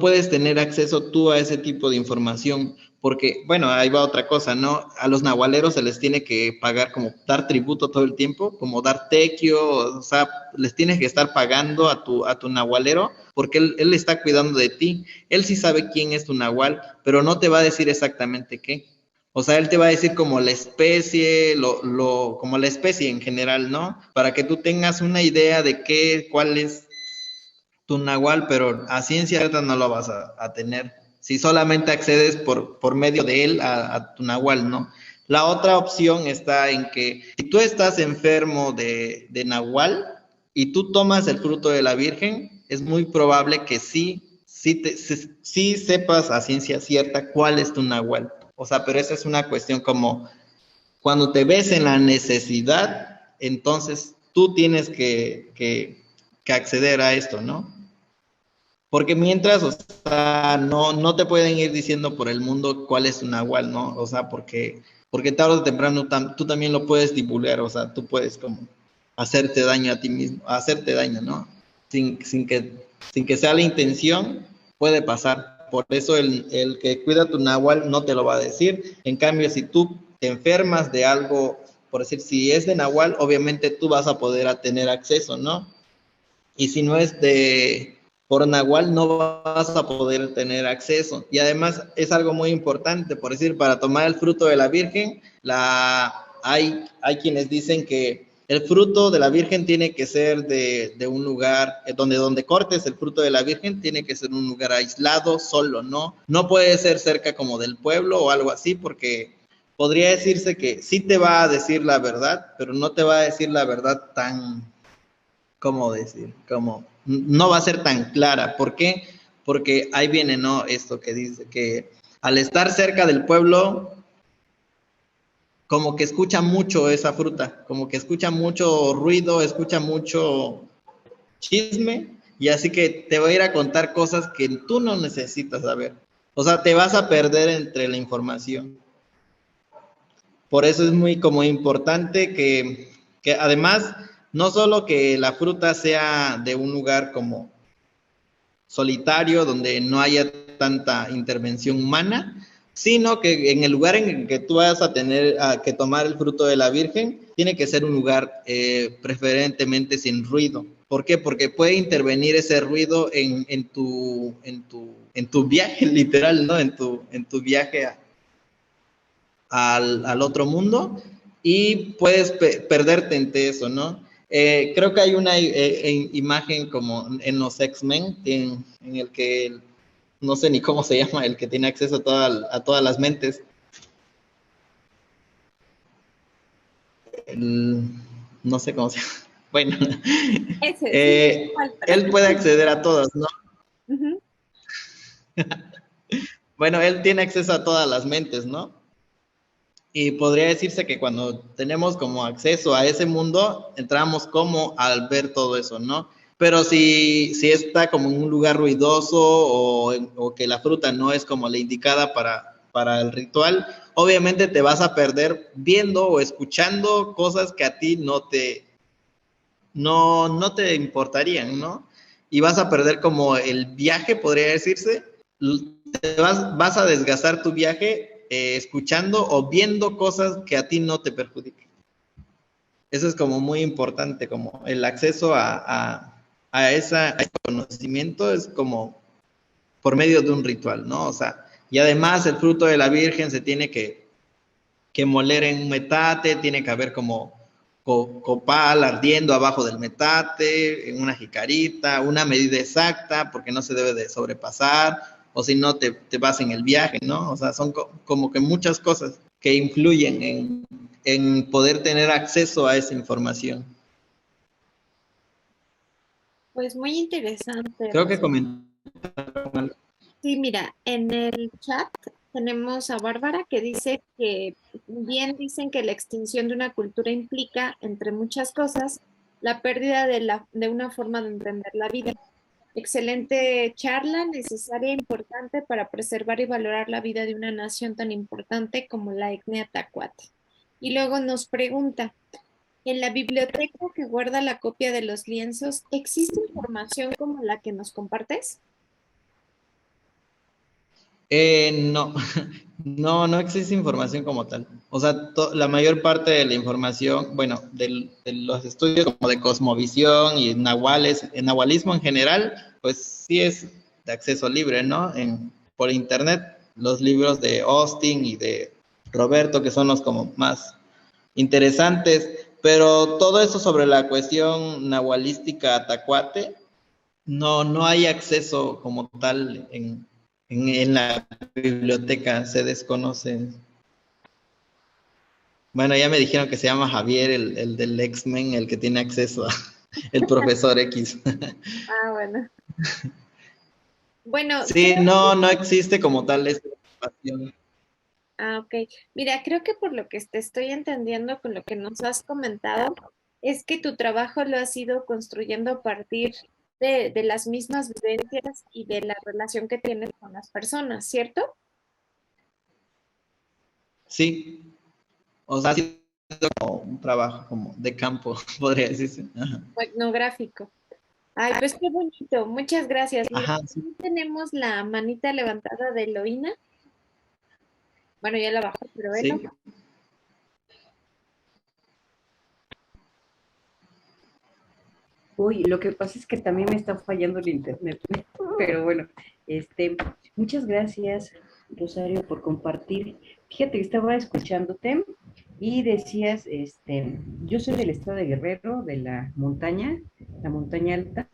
puedes tener acceso tú a ese tipo de información. Porque, bueno, ahí va otra cosa, ¿no? A los nahualeros se les tiene que pagar como dar tributo todo el tiempo, como dar tequio, o sea, les tienes que estar pagando a tu nahualero porque él está cuidando de ti. Él sí sabe quién es tu nahual, pero no te va a decir exactamente qué. O sea, él te va a decir como la especie, como la especie en general, ¿no? Para que tú tengas una idea de cuál es tu nahual, pero a ciencia cierta no lo vas a tener. Si solamente accedes por medio de él a tu nahual, ¿no? La otra opción está en que si tú estás enfermo de nahual y tú tomas el fruto de la Virgen, es muy probable que sí sepas a ciencia cierta cuál es tu nahual. O sea, pero esa es una cuestión como cuando te ves en la necesidad, entonces tú tienes que acceder a esto, ¿no? Porque mientras, o sea, no te pueden ir diciendo por el mundo cuál es tu nahual, ¿no? O sea, porque tarde o temprano tú también lo puedes divulgar, o sea, tú puedes como hacerte daño a ti mismo, hacerte daño, ¿no? Sin que sea la intención, puede pasar. Por eso el que cuida tu nahual no te lo va a decir. En cambio, si tú te enfermas de algo, por decir, si es de nahual, obviamente tú vas a poder tener acceso, ¿no? Y si no es por Nahual, no vas a poder tener acceso. Y además es algo muy importante, por decir, para tomar el fruto de la Virgen, hay quienes dicen que el fruto de la Virgen tiene que ser de un lugar, donde cortes el fruto de la Virgen, tiene que ser un lugar aislado, solo, ¿no? No puede ser cerca como del pueblo o algo así, porque podría decirse que sí te va a decir la verdad, pero no te va a decir la verdad ¿cómo decir? Como no va a ser tan clara. ¿Por qué? Porque ahí viene, ¿no? Esto que dice que al estar cerca del pueblo, como que escucha mucho esa fruta, como que escucha mucho ruido, escucha mucho chisme, y así que te va a ir a contar cosas que tú no necesitas saber. O sea, te vas a perder entre la información. Por eso es muy como importante que además, no solo que la fruta sea de un lugar como solitario, donde no haya tanta intervención humana, sino que en el lugar en el que tú vas a tener que tomar el fruto de la Virgen, tiene que ser un lugar preferentemente sin ruido. ¿Por qué? Porque puede intervenir ese ruido en tu viaje literal, ¿no? En tu viaje al otro mundo y puedes perderte entre eso, ¿no? Creo que hay una imagen como en los X-Men en el que no sé ni cómo se llama, el que tiene acceso a todas las mentes. El, no sé cómo se llama. Bueno, Ese, sí, igual, pero... él puede acceder a todas, ¿no? Ujú. Bueno, él tiene acceso a todas las mentes, ¿no? Y podría decirse que cuando tenemos como acceso a ese mundo, entramos como al ver todo eso, ¿no? Pero si está como en un lugar ruidoso o que la fruta no es como la indicada para el ritual, obviamente te vas a perder viendo o escuchando cosas que a ti no te importarían, ¿no? Y vas a perder como el viaje, podría decirse, vas a desgastar tu viaje escuchando o viendo cosas que a ti no te perjudiquen. Eso es como muy importante, como el acceso a ese conocimiento es como por medio de un ritual, ¿no? O sea, y además el fruto de la Virgen se tiene que moler en un metate, tiene que haber como copal ardiendo abajo del metate, en una jicarita, una medida exacta, porque no se debe de sobrepasar, o si no te vas en el viaje, ¿no? O sea, son como que muchas cosas que influyen en poder tener acceso a esa información. Pues muy interesante, Creo que Rosa. comentaron. Sí, mira, en el chat tenemos a Bárbara que dice que bien dicen que la extinción de una cultura implica, entre muchas cosas, la pérdida de una forma de entender la vida. Excelente charla, necesaria e importante para preservar y valorar la vida de una nación tan importante como la etnia Tacuate. Y luego nos pregunta, ¿en la biblioteca que guarda la copia de los lienzos, existe información como la que nos compartes? No, no existe información como tal. O sea, la mayor parte de la información, bueno, de los estudios como de cosmovisión y nahuales, en nahualismo en general, pues sí es de acceso libre, ¿no? Por internet, los libros de Austin y de Roberto, que son los como más interesantes, pero todo eso sobre la cuestión nahualística tacuate, no hay acceso como tal en la biblioteca, se desconoce. Bueno, ya me dijeron que se llama Javier, el del X-Men, el que tiene acceso, el profesor X. Ah, bueno. Bueno, Sí, no existe como tal esa información. ok. Mira, creo que por lo que te estoy entendiendo con lo que nos has comentado, es que tu trabajo lo has ido construyendo a partir de las mismas vivencias y de la relación que tienes con las personas, ¿cierto? Sí, o sea, ha sido como un trabajo como de campo, podría decirse. Ajá, O etnográfico. Ay, pues qué bonito. Muchas gracias. Mira, ajá, sí. aquí tenemos la manita levantada de Eloína. Bueno, ya la bajó, pero Elo. Sí. Uy, lo que pasa es que también me está fallando el internet, pero bueno, este, muchas gracias, Rosario, por compartir. Fíjate que estaba escuchándote y decías, yo soy del estado de Guerrero, de la montaña alta.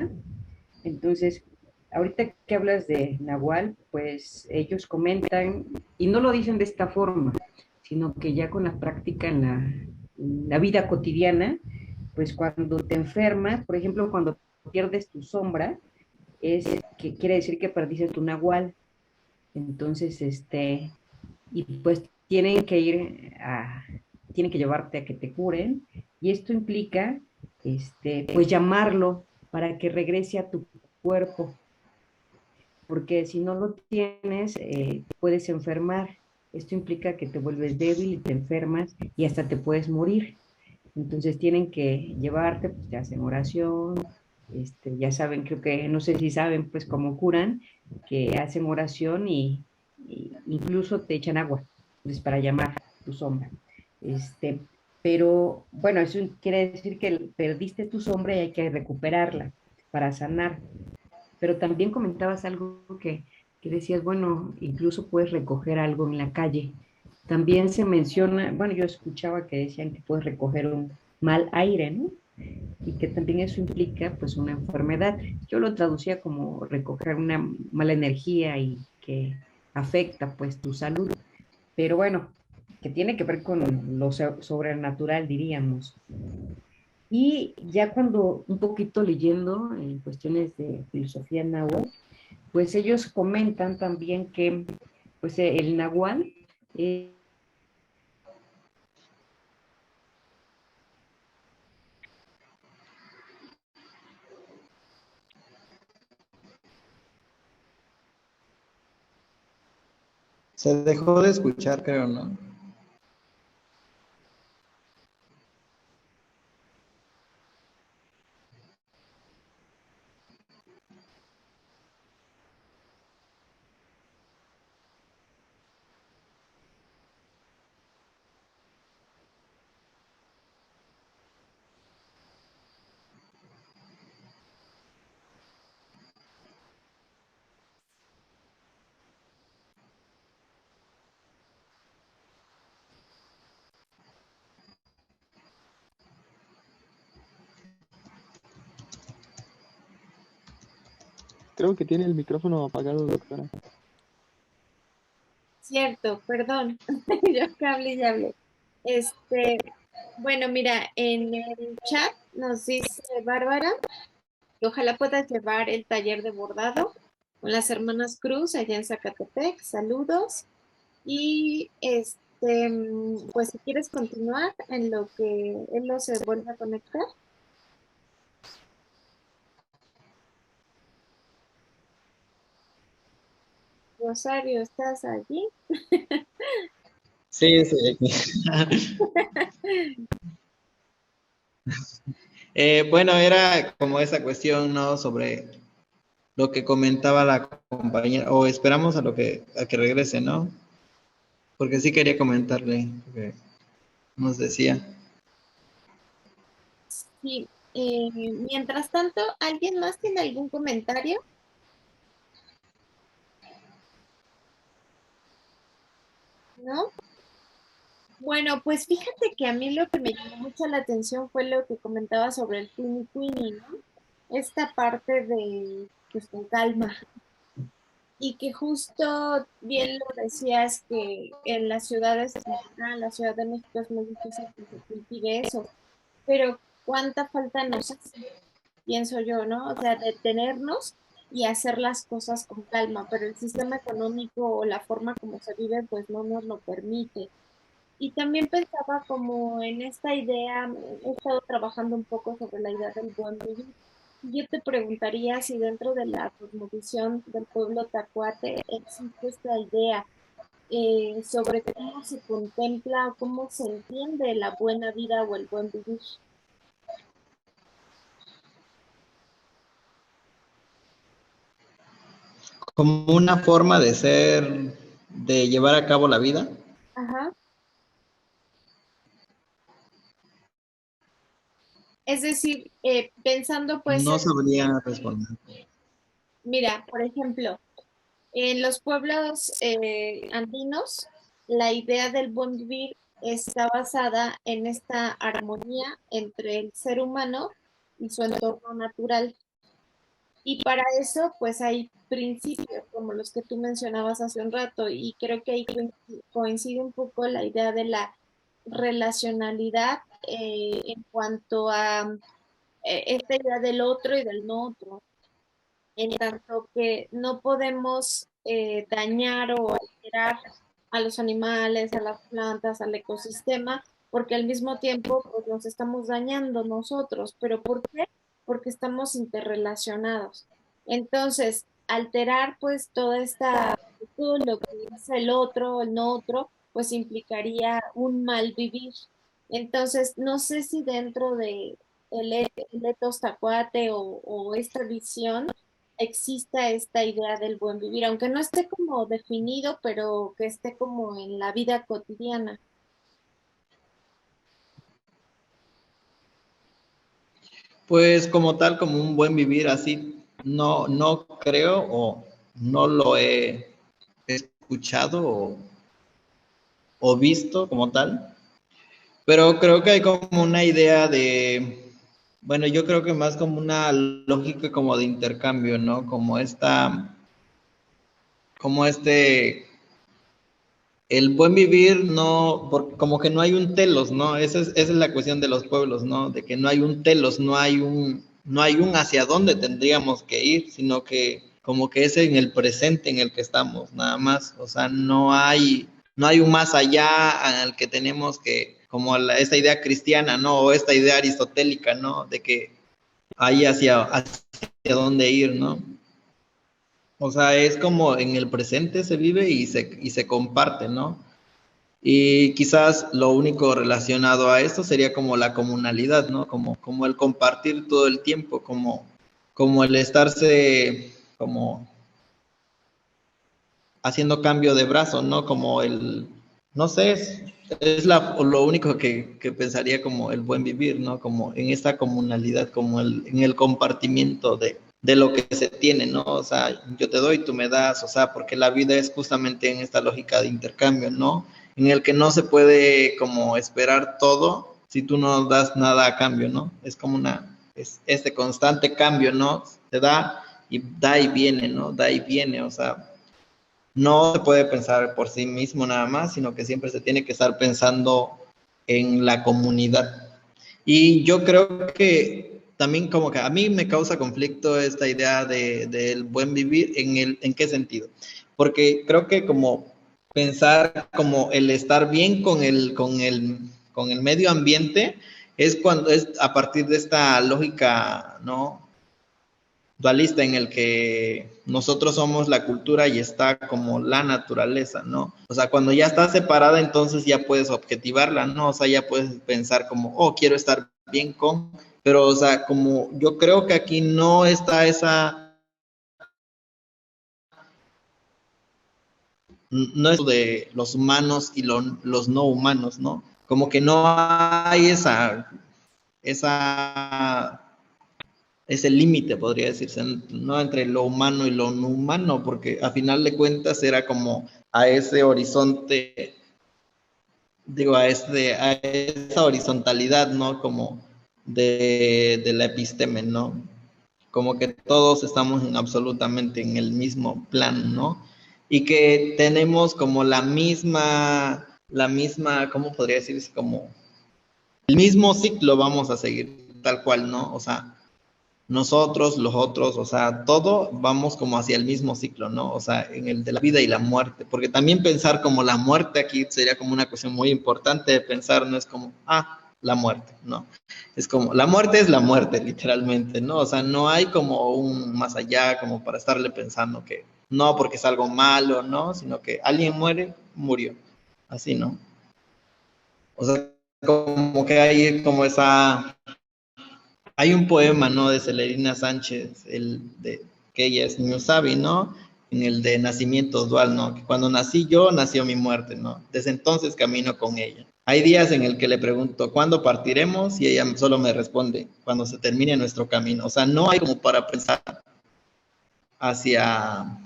Entonces, ahorita que hablas de Nahual, pues ellos comentan, y no lo dicen de esta forma, sino que ya con la práctica en la vida cotidiana, pues cuando te enfermas, por ejemplo, cuando pierdes tu sombra, es que quiere decir que perdiste tu Nahual. Entonces, y pues tienen que llevarte a que te curen, y esto implica, pues llamarlo para que regrese a tu cuerpo, porque si no lo tienes, puedes enfermar. Esto implica que te vuelves débil y te enfermas y hasta te puedes morir. Entonces tienen que llevarte, pues te hacen oración, ya saben, creo que, no sé si saben, pues cómo curan, que hacen oración y incluso te echan agua, pues para llamar tu sombra. Este, pero bueno, eso quiere decir que perdiste tu sombra y hay que recuperarla para sanar. Pero también comentabas algo que decías, bueno, incluso puedes recoger algo en la calle. También se menciona, bueno, yo escuchaba que decían que puedes recoger un mal aire, ¿no? Y que también eso implica pues una enfermedad. Yo lo traducía como recoger una mala energía y que afecta pues tu salud. Pero bueno, que tiene que ver con lo sobrenatural, diríamos. Y ya cuando un poquito leyendo en cuestiones de filosofía náhuatl, pues ellos comentan también que pues el nahual Se dejó de escuchar, creo, ¿no? Creo que tiene el micrófono apagado, doctora. Cierto, perdón. Yo que hablé y hablé. Bueno, mira, en el chat nos dice Bárbara que ojalá puedas llevar el taller de bordado con las hermanas Cruz allá en Zacatepec. Saludos. Y pues si quieres continuar en lo que él no se vuelve a conectar. Rosario, ¿estás allí? Sí, sí. Bueno, era como esa cuestión, ¿no? Sobre lo que comentaba la compañera, o esperamos a que regrese, ¿no? Porque sí quería comentarle lo que nos decía. Sí. Mientras tanto, ¿alguien más tiene algún comentario? ¿No? Bueno, pues fíjate que a mí lo que me llamó mucho la atención fue lo que comentaba sobre el Teeny Weeny, ¿no? Esta parte de, pues con calma. Y que justo bien lo decías que en las ciudades, la Ciudad de México es muy difícil que se cultive eso, pero cuánta falta nos hace, pienso yo, ¿no? O sea, detenernos y hacer las cosas con calma, pero el sistema económico o la forma como se vive, pues no nos lo permite. Y también pensaba como en esta idea, he estado trabajando un poco sobre la idea del buen vivir. Yo te preguntaría si dentro de la cosmovisión del pueblo tacuate existe esta idea sobre cómo se contempla o cómo se entiende la buena vida o el buen vivir. Como una forma de ser, de llevar a cabo la vida. Ajá. Es decir, pensando pues No en, sabría responder. mira, por ejemplo, en los pueblos andinos, la idea del buen vivir está basada en esta armonía entre el ser humano y su entorno natural. Y para eso, pues hay principios como los que tú mencionabas hace un rato, y creo que ahí coincide un poco la idea de la relacionalidad en cuanto a esta idea del otro y del no otro, en tanto que no podemos dañar o alterar a los animales, a las plantas, al ecosistema, porque al mismo tiempo pues, nos estamos dañando nosotros. ¿Pero por qué? Porque estamos interrelacionados. Entonces, alterar pues toda esta, todo lo que es el otro, el no otro, pues implicaría un mal vivir. Entonces, no sé si dentro de el etos tacuate o esta visión exista esta idea del buen vivir, aunque no esté como definido, pero que esté como en la vida cotidiana. Pues como tal, como un buen vivir así, no creo o no lo he escuchado o visto como tal, pero creo que hay como una idea de, bueno, yo creo que más como una lógica como de intercambio, ¿no? Como el buen vivir no, como que no hay un telos, ¿no? Esa es la cuestión de los pueblos, ¿no? De que no hay un telos, no hay un hacia dónde tendríamos que ir, sino que como que es en el presente en el que estamos, nada más. O sea, no hay un más allá al que tenemos que, como esta idea cristiana, ¿no? O esta idea aristotélica, ¿no? De que hay hacia dónde ir, ¿no? O sea, es como en el presente se vive y se comparte, ¿no? Y quizás lo único relacionado a esto sería como la comunalidad, ¿no? Como el compartir todo el tiempo, como el estarse como haciendo cambio de brazo, ¿no? Como no sé, es lo único que pensaría como el buen vivir, ¿no? Como en esta comunalidad, como en el compartimiento de lo que se tiene, ¿no? O sea, yo te doy, tú me das, o sea, porque la vida es justamente en esta lógica de intercambio, ¿no? En el que no se puede como esperar todo si tú no das nada a cambio, ¿no? Es como es este constante cambio, ¿no? Se da y da y viene, ¿no? Da y viene, o sea, no se puede pensar por sí mismo nada más, sino que siempre se tiene que estar pensando en la comunidad. Y yo creo que también como que a mí me causa conflicto esta idea del buen vivir, ¿en qué sentido? Porque creo que como pensar como el estar bien con el medio ambiente es cuando es a partir de esta lógica, ¿no? Dualista en el que nosotros somos la cultura y está como la naturaleza, ¿no? O sea, cuando ya está separada, entonces ya puedes objetivarla, ¿no? O sea, ya puedes pensar como, oh, quiero estar bien con, pero, o sea, como yo creo que aquí no está no es de los humanos y los no humanos, ¿no? Como que no hay esa es el límite, podría decirse, no entre lo humano y lo no humano, porque a final de cuentas era como a ese horizonte, digo, a esa horizontalidad, ¿no? Como de la episteme, ¿no? Como que todos estamos absolutamente en el mismo plan, ¿no? Y que tenemos como la misma, ¿cómo podría decirse? Como el mismo ciclo vamos a seguir tal cual, ¿no? O sea, nosotros, los otros, o sea, todo vamos como hacia el mismo ciclo, ¿no? O sea, en el de la vida y la muerte, porque también pensar como la muerte aquí sería como una cuestión muy importante de pensar, no es como, la muerte, ¿no? Es como, la muerte es la muerte, literalmente, ¿no? O sea, no hay como un más allá, como para estarle pensando que no porque es algo malo, ¿no? Sino que alguien muere, murió, así, ¿no? O sea, como que hay como esa hay un poema, ¿no? De Celerina Sánchez, que ella es Ñusabi, ¿no? En el de Nacimiento Dual, ¿no? Que cuando nací yo, nació mi muerte, ¿no? Desde entonces camino con ella. Hay días en el que le pregunto, ¿cuándo partiremos? Y ella solo me responde, cuando se termine nuestro camino. O sea, no hay como para pensar hacia,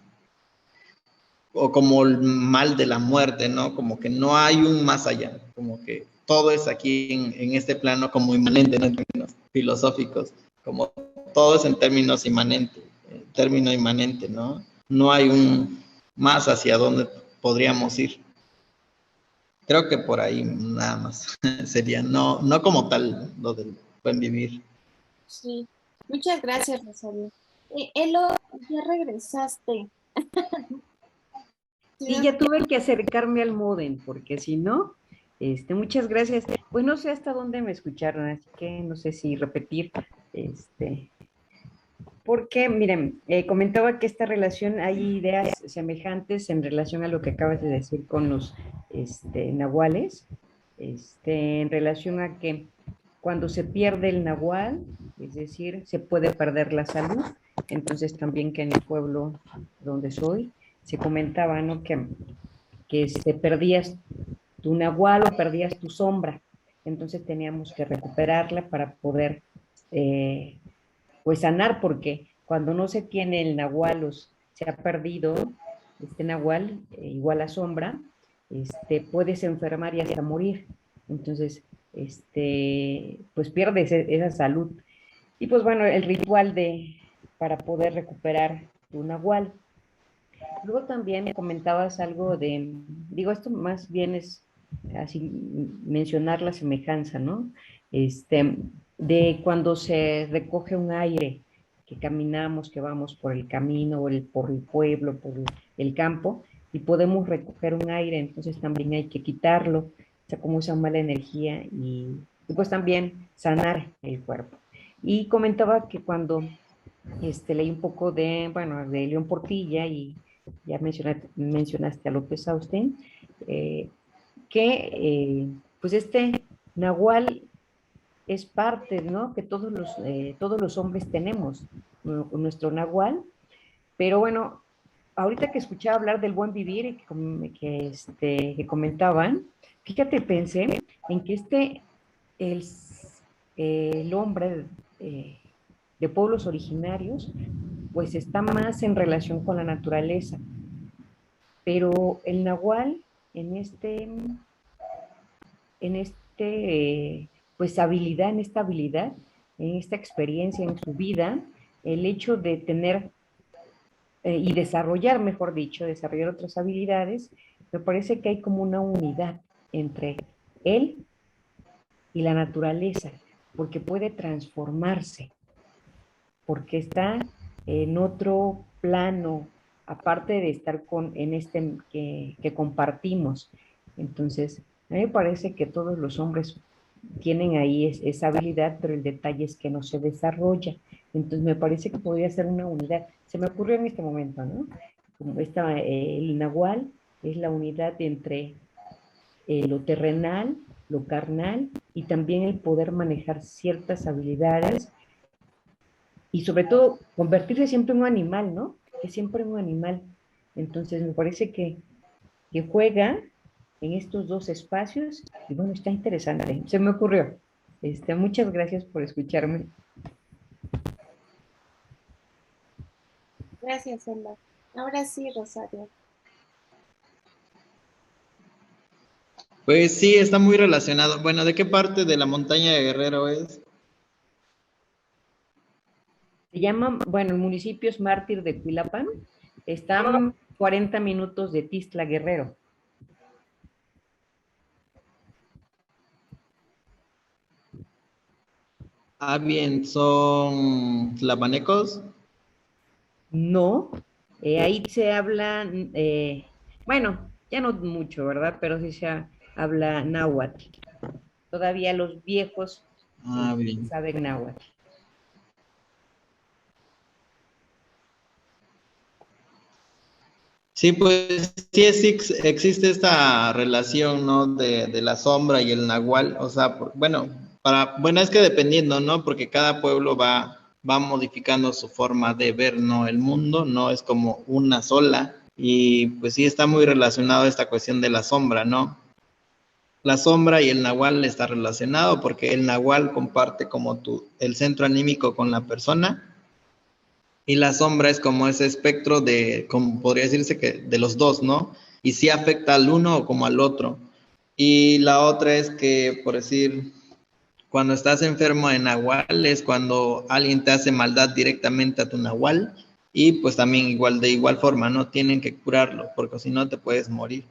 o como el mal de la muerte, ¿no? Como que no hay un más allá, como que todo es aquí en este plano como inmanente, ¿no? En términos filosóficos, como todo es en términos inmanentes, término inmanente, ¿no? No hay un más hacia dónde podríamos ir. Creo que por ahí nada más sería, no como tal lo del buen vivir. Sí, muchas gracias, Rosario. Elo, ya regresaste. Sí, Creo ya que tuve que acercarme al módem, porque si no, muchas gracias. Pues no sé hasta dónde me escucharon, así que no sé si repetir, este, porque, miren, comentaba que esta relación, hay ideas semejantes en relación a lo que acabas de decir con los nahuales, en relación a que cuando se pierde el nahual, es decir, se puede perder la salud. Entonces también que en el pueblo donde soy, se comentaba, ¿no? Que perdías tu nahual o perdías tu sombra. Entonces teníamos que recuperarla para poder eh, pues sanar, porque cuando no se tiene el nahual, se ha perdido este nahual, igual a sombra, puedes enfermar y hasta morir. Entonces, pues pierdes esa salud. Y pues bueno, el ritual para poder recuperar tu nahual. Luego también comentabas algo digo, esto más bien es así mencionar la semejanza, ¿no? De cuando se recoge un aire, que caminamos, que vamos por el camino, por el pueblo, por el campo, y podemos recoger un aire, entonces también hay que quitarlo, o sea, como esa mala energía y pues también sanar el cuerpo. Y comentaba que cuando leí un poco bueno, de León Portilla y ya mencionaste a López Austin, que pues Nahual es parte, ¿no? Que todos los hombres tenemos nuestro Nahual, pero bueno, ahorita que escuchaba hablar del buen vivir y que comentaban, fíjate, pensé en que el, el hombre de pueblos originarios, pues está más en relación con la naturaleza, pero el nahual en pues en esta habilidad, en esta experiencia en su vida, el hecho de tener y desarrollar, mejor dicho, desarrollar otras habilidades, me parece que hay como una unidad entre él y la naturaleza, porque puede transformarse, porque está en otro plano, aparte de estar en este que compartimos. Entonces, a mí me parece que todos los hombres tienen ahí esa habilidad, pero el detalle es que no se desarrolla. Entonces, me parece que podría ser una unidad. Se me ocurrió en este momento, ¿no? Como el nahual es la unidad entre lo terrenal, lo carnal y también el poder manejar ciertas habilidades y sobre todo convertirse siempre en un animal, ¿no? Es siempre un animal. Entonces me parece que juega en estos dos espacios y bueno, está interesante. Se me ocurrió. Muchas gracias por escucharme. Gracias, Ella. Ahora sí, Rosario. Pues sí, está muy relacionado. Bueno, ¿de qué parte de la montaña de Guerrero es? Se llama, bueno, el municipio es Mártir de Cuilapán. Están 40 minutos de Tistla Guerrero. Ah, bien, son tlapanecos. No, ahí se habla, bueno, ya no mucho, ¿verdad? Pero sí habla náhuatl. Todavía los viejos Ah, bien. saben náhuatl. Sí, pues sí existe esta relación, ¿no? De la sombra y el nahual. O sea, bueno, bueno, es que dependiendo, ¿no? Porque cada pueblo va modificando su forma de ver, ¿no? El mundo, no es como una sola. Y pues sí está muy relacionado esta cuestión de la sombra, ¿no? La sombra y el nahual está relacionado porque el nahual comparte como el centro anímico con la persona y la sombra es como ese espectro de, como podría decirse que de los dos, ¿no? Y sí afecta al uno o como al otro. Y la otra es que, por decir, cuando estás enfermo de nahual es cuando alguien te hace maldad directamente a tu nahual y pues también igual de igual forma, ¿no? Tienen que curarlo porque si no te puedes morir.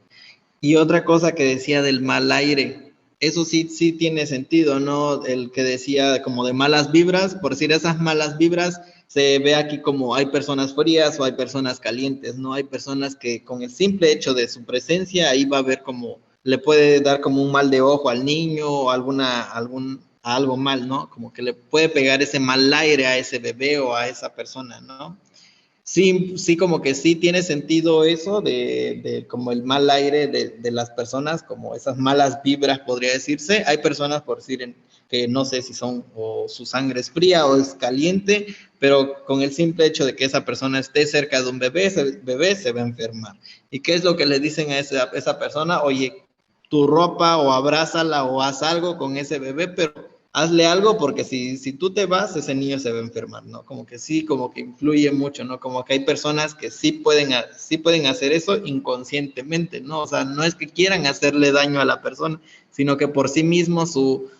Y otra cosa que decía del mal aire, eso sí tiene sentido, ¿no? El que decía como de malas vibras, por decir esas malas vibras, se ve aquí como hay personas frías o hay personas calientes, ¿no? Hay personas que con el simple hecho de su presencia ahí va a ver como, le puede dar como un mal de ojo al niño o algo mal, ¿no? Como que le puede pegar ese mal aire a ese bebé o a esa persona, ¿no? Sí, sí, como que sí tiene sentido eso de como el mal aire de las personas, como esas malas vibras, podría decirse. Hay personas, por decir, que no sé si son o su sangre es fría o es caliente, pero con el simple hecho de que esa persona esté cerca de un bebé, ese bebé se va a enfermar. ¿Y qué es lo que le dicen a esa persona? Oye, tu ropa o abrázala o haz algo con ese bebé, pero hazle algo porque si tú te vas, ese niño se va a enfermar, ¿no? Como que sí, como que influye mucho, ¿no? Como que hay personas que sí pueden hacer eso inconscientemente, ¿no? O sea, no es que quieran hacerle daño a la persona, sino que por sí mismo su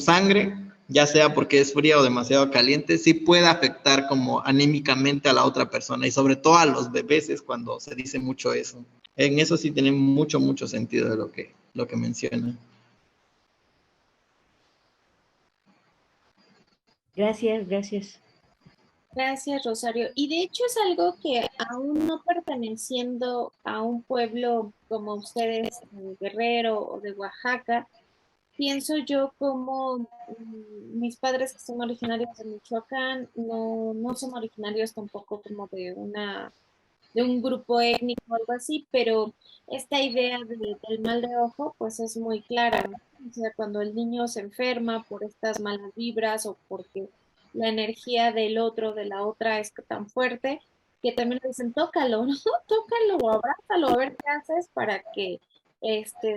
sangre, ya sea porque es fría o demasiado caliente, sí puede afectar como anímicamente a la otra persona y sobre todo a los bebés es cuando se dice mucho eso. En eso sí tiene mucho sentido de lo que menciona. Gracias, gracias. Gracias, Rosario. Y de hecho es algo que aún no perteneciendo a un pueblo como ustedes, de Guerrero o de Oaxaca, pienso yo como mis padres que son originarios de Michoacán, no son originarios tampoco como de un grupo étnico o algo así, pero esta idea del mal de ojo pues es muy clara, ¿no? O sea, cuando el niño se enferma por estas malas vibras o porque la energía del otro, de la otra es tan fuerte, que también le dicen, tócalo, ¿no? Tócalo o abrázalo, a ver qué haces para que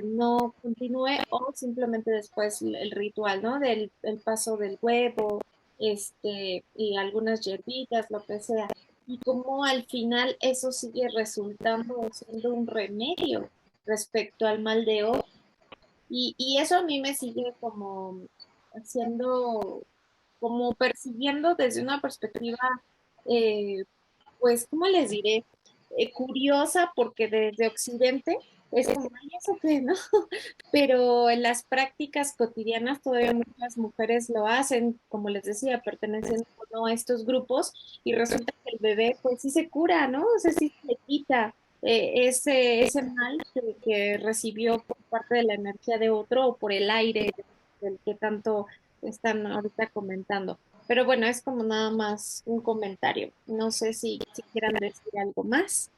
no continúe o simplemente después el ritual, ¿no? Del el paso del huevo, y algunas hierbitas, lo que sea y cómo al final eso sigue resultando o siendo un remedio respecto al mal de ojo. Y eso a mí me sigue como haciendo, como percibiendo desde una perspectiva eh, pues, ¿cómo les diré? Curiosa porque desde Occidente es como, ay, ¿eso qué, no? Pero en las prácticas cotidianas todavía muchas mujeres lo hacen, como les decía, pertenecen o no a estos grupos y resulta que el bebé pues sí se cura, ¿no? O sea, sí se le quita ese mal que recibió por parte de la energía de otro o por el aire del que tanto están ahorita comentando. Pero bueno, es como nada más un comentario. No sé si quieran decir algo más.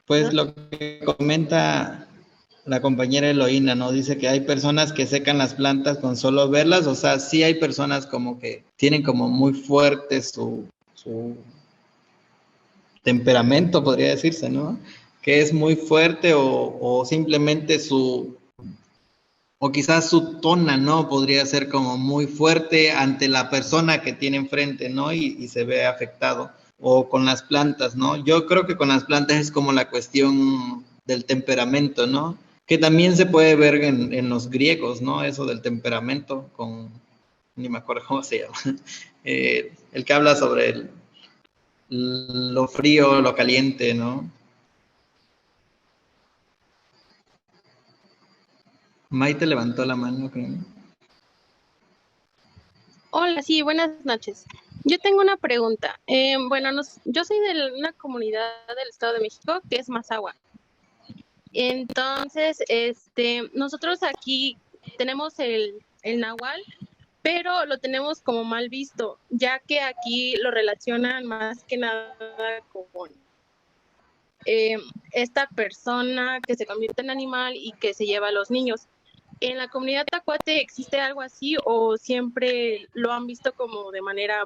Pues ¿No? lo que comenta la compañera Eloína, ¿no? Dice que hay personas que secan las plantas con solo verlas, o sea, sí hay personas como que tienen como muy fuerte su temperamento, podría decirse, ¿no? Que es muy fuerte o simplemente o quizás su tona, ¿no? Podría ser como muy fuerte ante la persona que tiene enfrente, ¿no? Y se ve afectado. O con las plantas, ¿no? Yo creo que con las plantas es como la cuestión del temperamento, ¿no? Que también se puede ver en los griegos, ¿no? Eso del temperamento, ni me acuerdo cómo se llama, el que habla sobre lo frío, lo caliente, ¿no? Maite levantó la mano, creo. Hola, sí, buenas noches. Yo tengo una pregunta. Bueno, yo soy de una comunidad del Estado de México que es Mazahua. Entonces, nosotros aquí tenemos el náhuatl, pero lo tenemos como mal visto, ya que aquí lo relacionan más que nada con eh, esta persona que se convierte en animal y que se lleva a los niños. ¿En la comunidad Tacuate existe algo así o siempre lo han visto como de manera...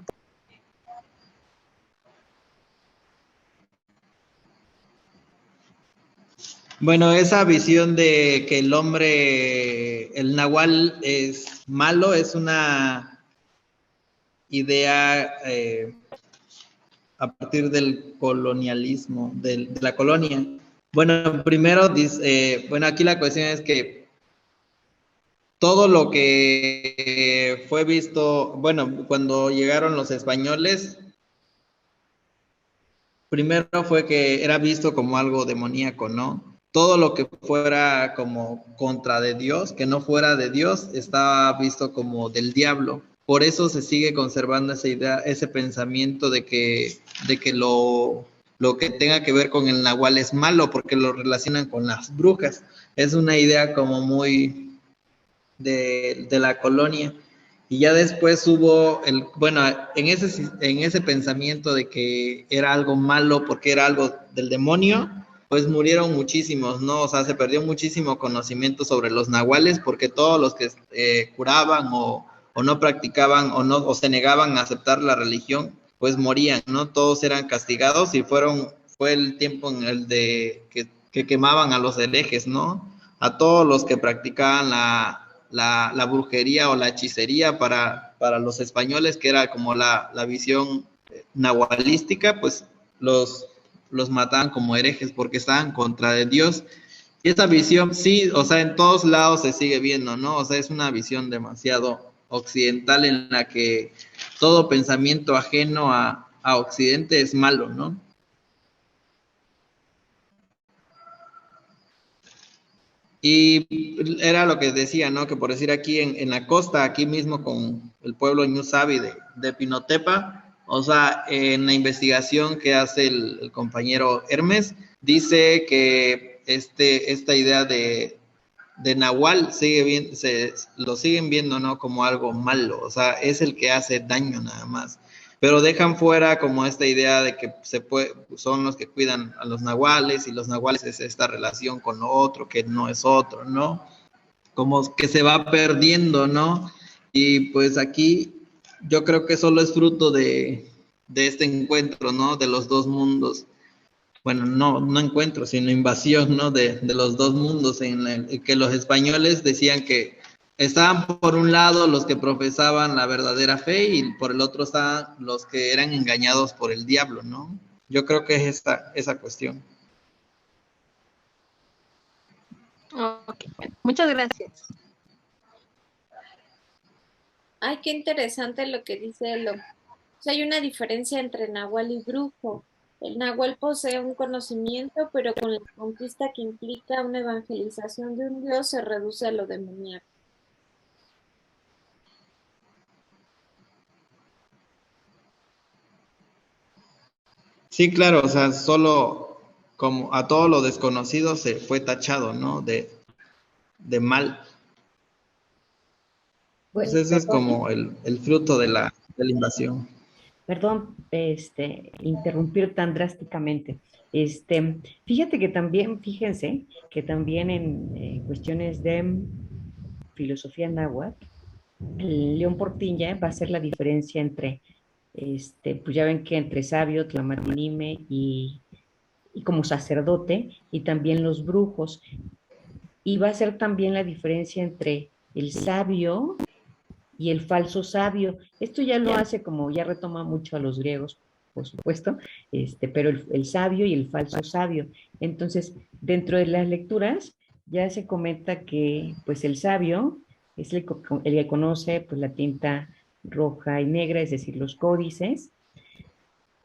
Bueno, esa visión de que el hombre, el nahual es malo, es una idea a partir del colonialismo, de la colonia. Bueno, primero, bueno, aquí la cuestión es que todo lo que fue visto, bueno, cuando llegaron los españoles, primero fue que era visto como algo demoníaco, ¿no? Todo lo que fuera como contra de Dios, que no fuera de Dios, estaba visto como del diablo. Por eso se sigue conservando esa idea, ese pensamiento de que lo que tenga que ver con el nahual es malo, porque lo relacionan con las brujas. Es una idea como muy de la colonia. Y ya después hubo, bueno, en ese pensamiento de que era algo malo porque era algo del demonio, pues murieron muchísimos, ¿no? O sea, se perdió muchísimo conocimiento sobre los nahuales porque todos los que curaban o no practicaban o se negaban a aceptar la religión, pues morían, ¿no? Todos eran castigados y fue el tiempo en el de que quemaban a los herejes, ¿no? A todos los que practicaban la brujería o la hechicería para los españoles, que era como la visión nahualística, pues los mataban como herejes porque estaban contra de Dios. Y esa visión, sí, o sea, en todos lados se sigue viendo, ¿no? O sea, es una visión demasiado occidental en la que todo pensamiento ajeno a Occidente es malo, ¿no? Y era lo que decía, ¿no? Que por decir aquí en la costa, aquí mismo con el pueblo Ñusabi de Pinotepa, o sea, en la investigación que hace el compañero Hermes, dice que esta idea de Nahual lo siguen viendo, ¿no? Como algo malo, o sea, es el que hace daño nada más. Pero dejan fuera como esta idea de que son los que cuidan a los nahuales y los nahuales es esta relación con lo otro que no es otro, ¿no? Como que se va perdiendo, ¿no? Y pues aquí yo creo que solo es fruto de este encuentro, ¿no? De los dos mundos. Bueno, no encuentro, sino invasión, ¿no? De los dos mundos, en el que los españoles decían que estaban por un lado los que profesaban la verdadera fe y por el otro estaban los que eran engañados por el diablo, ¿no? Yo creo que es esa cuestión. Ok, bueno, muchas gracias. Ay, qué interesante lo que dice Elo. O sea, hay una diferencia entre nahual y brujo. El nahual posee un conocimiento, pero con la conquista que implica una evangelización de un dios se reduce a lo demoníaco. Sí, claro, o sea, solo como a todo lo desconocido se fue tachado, ¿no? De mal. Pues Bueno, eso es perdón, ¿eh? como el fruto de la invasión. Perdón, interrumpir tan drásticamente. Fíjate que también, fíjense, que también en cuestiones de filosofía náhuatl, León Portilla va a hacer la diferencia entre, pues ya ven que entre sabio, tlamatinime y como sacerdote, y también los brujos, y va a hacer también la diferencia entre el sabio y el falso sabio. Esto ya lo hace como, ya retoma mucho a los griegos, por supuesto, pero el sabio y el falso sabio. Entonces, dentro de las lecturas ya se comenta que pues el sabio es el que conoce pues la tinta roja y negra, es decir, los códices,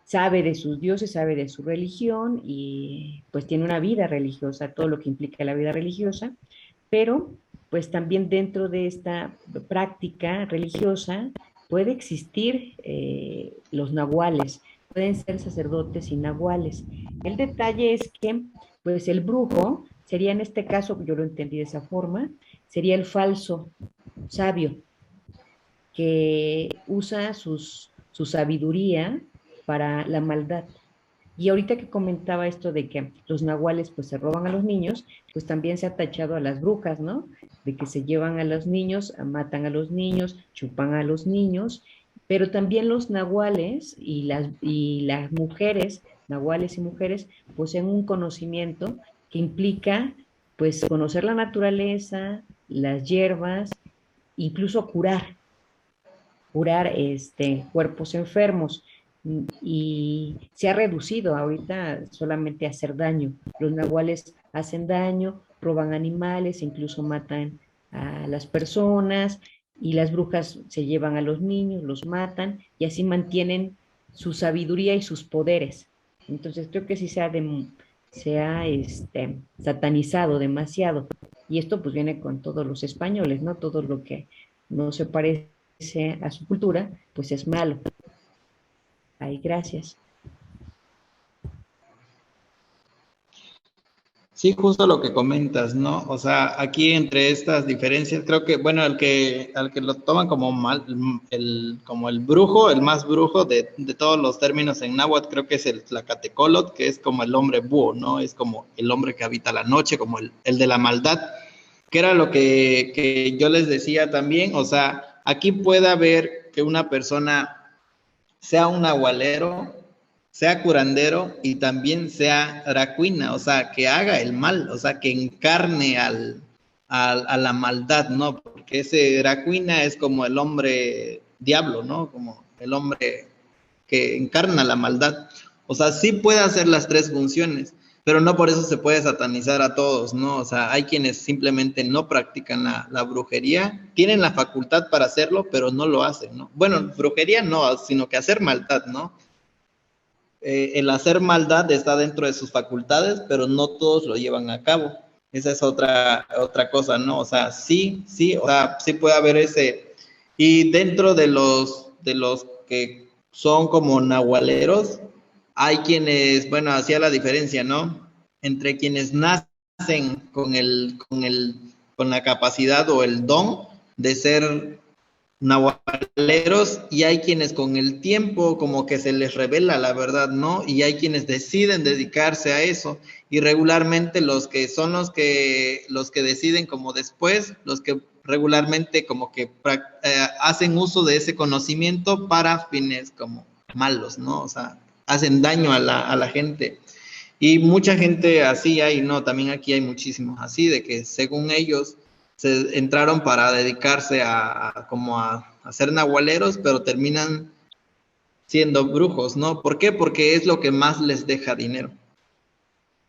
sabe de sus dioses, sabe de su religión y pues tiene una vida religiosa, todo lo que implica la vida religiosa, pero pues también dentro de esta práctica religiosa puede existir los nahuales, pueden ser sacerdotes y nahuales. El detalle es que pues el brujo sería en este caso, yo lo entendí de esa forma, sería el falso sabio que usa su sabiduría para la maldad. Y ahorita que comentaba esto de que los nahuales pues se roban a los niños, pues también se ha tachado a las brujas, ¿no? De que se llevan a los niños, matan a los niños, chupan a los niños, pero también los nahuales y las mujeres, nahuales y mujeres, poseen un conocimiento que implica pues conocer la naturaleza, las hierbas, incluso curar cuerpos enfermos y se ha reducido ahorita solamente a hacer daño. Los nahuales hacen daño, roban animales, incluso matan a las personas y las brujas se llevan a los niños, los matan y así mantienen su sabiduría y sus poderes. Entonces creo que sí se ha satanizado demasiado. Y esto pues viene con todos los españoles, ¿no? Todo lo que no se parece a su cultura, pues es malo. Ay, gracias. Sí, justo lo que comentas, ¿no? O sea, aquí entre estas diferencias, creo que, bueno, al que lo toman como mal, como el brujo, el más brujo de todos los términos en náhuatl, creo que es el Tlacatecolot, que es como el hombre búho, ¿no? Es como el hombre que habita la noche, como el de la maldad, que era lo que yo les decía también, o sea, aquí puede haber que una persona sea un nahualero, sea curandero y también sea racuina, o sea, que haga el mal, o sea, que encarne a la maldad, ¿no? Porque ese racuina es como el hombre diablo, ¿no? Como el hombre que encarna la maldad. O sea, sí puede hacer las tres funciones, pero no por eso se puede satanizar a todos, ¿no? O sea, hay quienes simplemente no practican la brujería, tienen la facultad para hacerlo, pero no lo hacen, ¿no? Bueno, brujería no, sino que hacer maldad, ¿no? El hacer maldad está dentro de sus facultades, pero no todos lo llevan a cabo. Esa es otra cosa, ¿no? O sea, o sea, sí puede haber ese. Y dentro de los que son como nahualeros, hay quienes, bueno, hacía la diferencia, ¿no? Entre quienes nacen con la capacidad o el don de ser nahualeros y hay quienes con el tiempo como que se les revela la verdad, ¿no? Y hay quienes deciden dedicarse a eso y regularmente los que deciden como después, los que regularmente como que hacen uso de ese conocimiento para fines como malos, ¿no? O sea, hacen daño a la gente. Y mucha gente así hay, ¿no? También aquí hay muchísimos así, de que según ellos se entraron para dedicarse a ser nahualeros, pero terminan siendo brujos, ¿no? ¿Por qué? Porque es lo que más les deja dinero.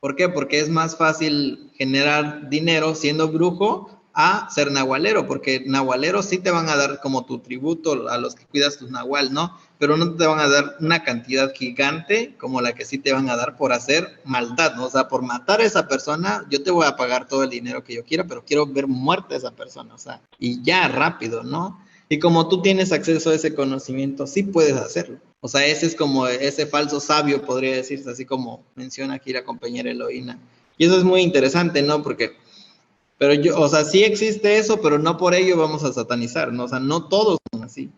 ¿Por qué? Porque es más fácil generar dinero siendo brujo a ser nahualero, porque nahualeros sí te van a dar como tu tributo a los que cuidas tus nahual, ¿no? Pero no te van a dar una cantidad gigante como la que sí te van a dar por hacer maldad, ¿no? O sea, por matar a esa persona, yo te voy a pagar todo el dinero que yo quiera, pero quiero ver muerta a esa persona, o sea, y ya rápido, ¿no? Y como tú tienes acceso a ese conocimiento, sí puedes hacerlo. O sea, ese es como ese falso sabio, podría decirse, así como menciona aquí la compañera Eloína. Y eso es muy interesante, ¿no? Porque pero yo, o sea, sí existe eso, pero no por ello vamos a satanizar, ¿no? O sea, no todos son así.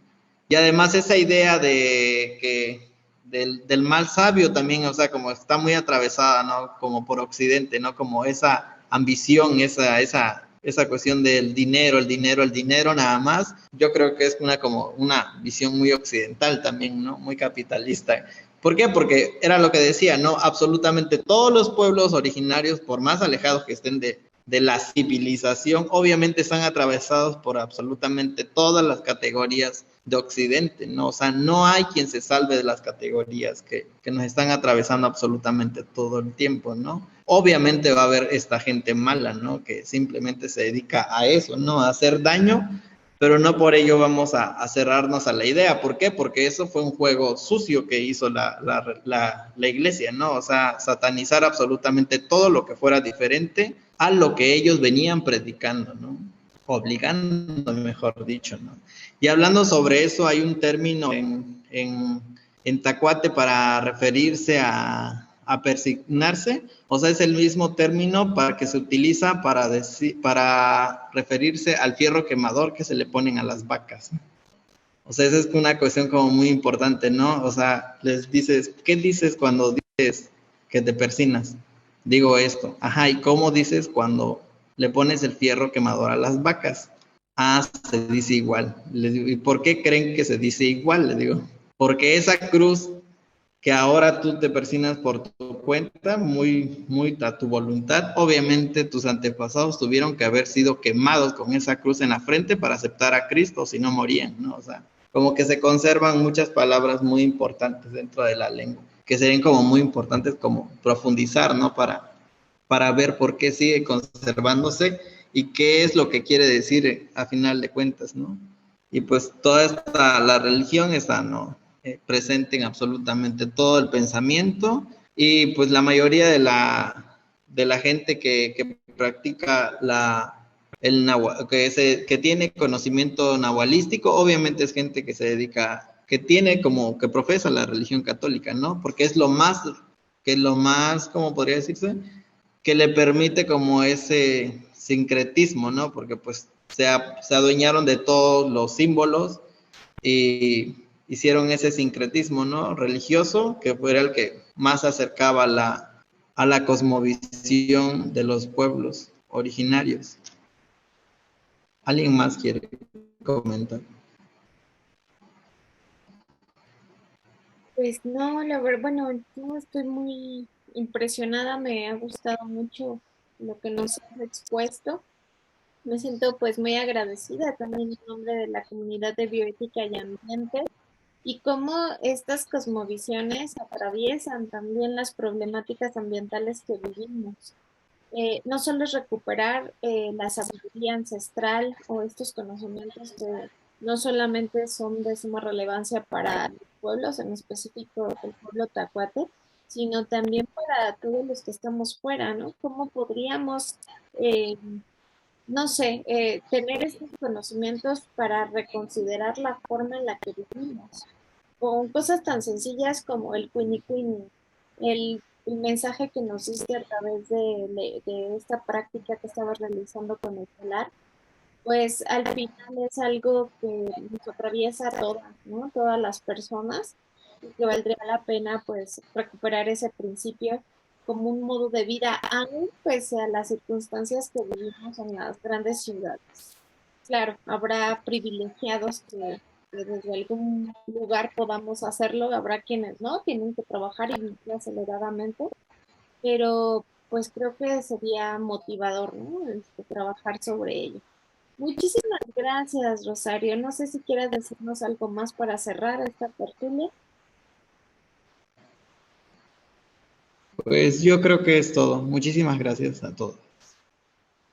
Y además esa idea de que del mal sabio también, o sea, como está muy atravesada, ¿no? Como por Occidente, ¿no? Como esa ambición, esa cuestión del dinero, el dinero nada más. Yo creo que es como una visión muy occidental también, ¿no? Muy capitalista. ¿Por qué? Porque era lo que decía, ¿no? Absolutamente todos los pueblos originarios, por más alejados que estén de la civilización, obviamente están atravesados por absolutamente todas las categorías de Occidente, ¿no? O sea, no hay quien se salve de las categorías que nos están atravesando absolutamente todo el tiempo, ¿no? Obviamente va a haber esta gente mala, ¿no? Que simplemente se dedica a eso, ¿no? A hacer daño, pero no por ello vamos a cerrarnos a la idea. ¿Por qué? Porque eso fue un juego sucio que hizo la iglesia, ¿no? O sea, satanizar absolutamente todo lo que fuera diferente a lo que ellos venían predicando, ¿no? Obligando, mejor dicho, ¿no? Y hablando sobre eso, hay un término en Tacuate para referirse a persignarse, o sea, es el mismo término para que se utiliza para referirse al fierro quemador que se le ponen a las vacas. O sea, esa es una cuestión como muy importante, ¿no? O sea, les dices, ¿qué dices cuando dices que te persignas? Digo esto. Ajá, ¿y cómo dices cuando le pones el fierro quemador a las vacas? Ah, se dice igual. Les digo, ¿y por qué creen que se dice igual? Les digo, porque esa cruz que ahora tú te persignas por tu cuenta, muy a tu voluntad. Obviamente tus antepasados tuvieron que haber sido quemados con esa cruz en la frente para aceptar a Cristo, si no morían, ¿no? O sea, como que se conservan muchas palabras muy importantes dentro de la lengua, que serían como muy importantes como profundizar, ¿no? Para ver por qué sigue conservándose y qué es lo que quiere decir a final de cuentas, ¿no? Y pues la religión está, ¿no? Presente en absolutamente todo el pensamiento y pues la mayoría de la gente que practica que tiene conocimiento nahualístico, obviamente es gente que se dedica, que profesa la religión católica, ¿no? Porque es lo más, ¿cómo podría decirse? Que le permite como ese sincretismo, ¿no? Porque pues se adueñaron de todos los símbolos y hicieron ese sincretismo, ¿no? Religioso, que fuera el que más se acercaba a la cosmovisión de los pueblos originarios. ¿Alguien más quiere comentar? Pues no, la verdad, bueno, yo estoy muy impresionada, me ha gustado mucho lo que nos has expuesto. Me siento pues muy agradecida también en nombre de la comunidad de bioética y ambiente y cómo estas cosmovisiones atraviesan también las problemáticas ambientales que vivimos. No solo es recuperar la sabiduría ancestral o estos conocimientos que no solamente son de suma relevancia para los pueblos, en específico el pueblo tacuate, sino también para todos los que estamos fuera, ¿no? ¿Cómo podríamos, eh, no sé, tener estos conocimientos para reconsiderar la forma en la que vivimos? Con cosas tan sencillas como el Quini Quini, el mensaje que nos diste a través de esta práctica que estabas realizando con el solar, pues al final es algo que nos atraviesa a todas, ¿no? Todas las personas, y que valdría la pena pues recuperar ese principio como un modo de vida, aún pese a las circunstancias que vivimos en las grandes ciudades. Claro, habrá privilegiados que desde algún lugar podamos hacerlo, habrá quienes no, tienen que trabajar y vivir aceleradamente, pero pues creo que sería motivador, ¿no? Trabajar sobre ello. Muchísimas gracias, Rosario. No sé si quieres decirnos algo más para cerrar esta tertulia. Pues yo creo que es todo. Muchísimas gracias a todos.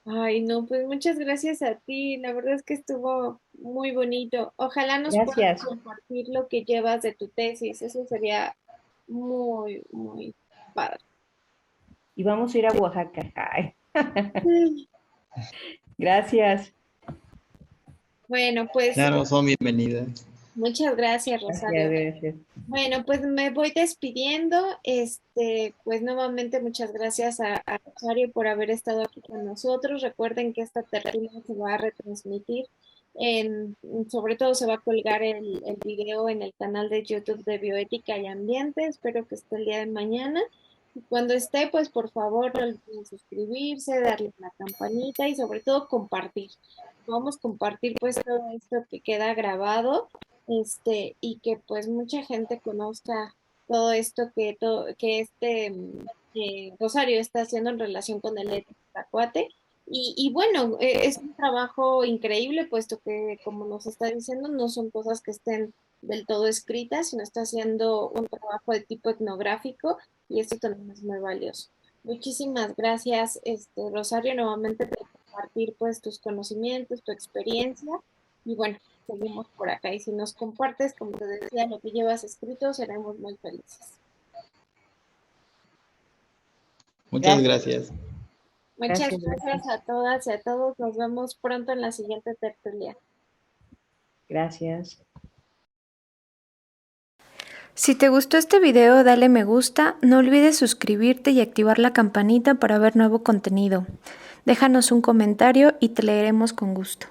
Ay, no, pues muchas gracias a ti. La verdad es que estuvo muy bonito. Ojalá nos puedas Gracias. compartir lo que llevas de tu tesis. Eso sería muy, muy padre. Y vamos a ir a Oaxaca. Ay, Sí. gracias. Bueno, pues Claro, son bienvenidas. muchas gracias, Gracias, Rosario. gracias. Bueno, pues me voy despidiendo. Pues nuevamente muchas gracias a Rosario por haber estado aquí con nosotros. Recuerden que esta tertulia se va a retransmitir en, sobre todo se va a colgar el video en el canal de YouTube de Bioética y Ambiente. Espero que esté el día de mañana. Y cuando esté, pues por favor no olviden suscribirse, darle a la campanita y sobre todo compartir. Vamos a compartir pues todo esto que queda grabado, y que pues mucha gente conozca todo esto que Rosario está haciendo en relación con el Tacuate. Y bueno, es un trabajo increíble, puesto que, como nos está diciendo, no son cosas que estén del todo escritas, sino está haciendo un trabajo de tipo etnográfico y esto también es muy valioso. Muchísimas gracias, Rosario, nuevamente por compartir pues tus conocimientos, tu experiencia y bueno, seguimos por acá y si nos compartes, como te decía, lo que llevas escrito, seremos muy felices. Muchas Gracias, gracias. Muchas gracias, gracias gracias. a todas y a todos. Nos vemos pronto en la siguiente tertulia. Gracias. Si te gustó este video, dale me gusta, no olvides suscribirte y activar la campanita para ver nuevo contenido. Déjanos un comentario y te leeremos con gusto.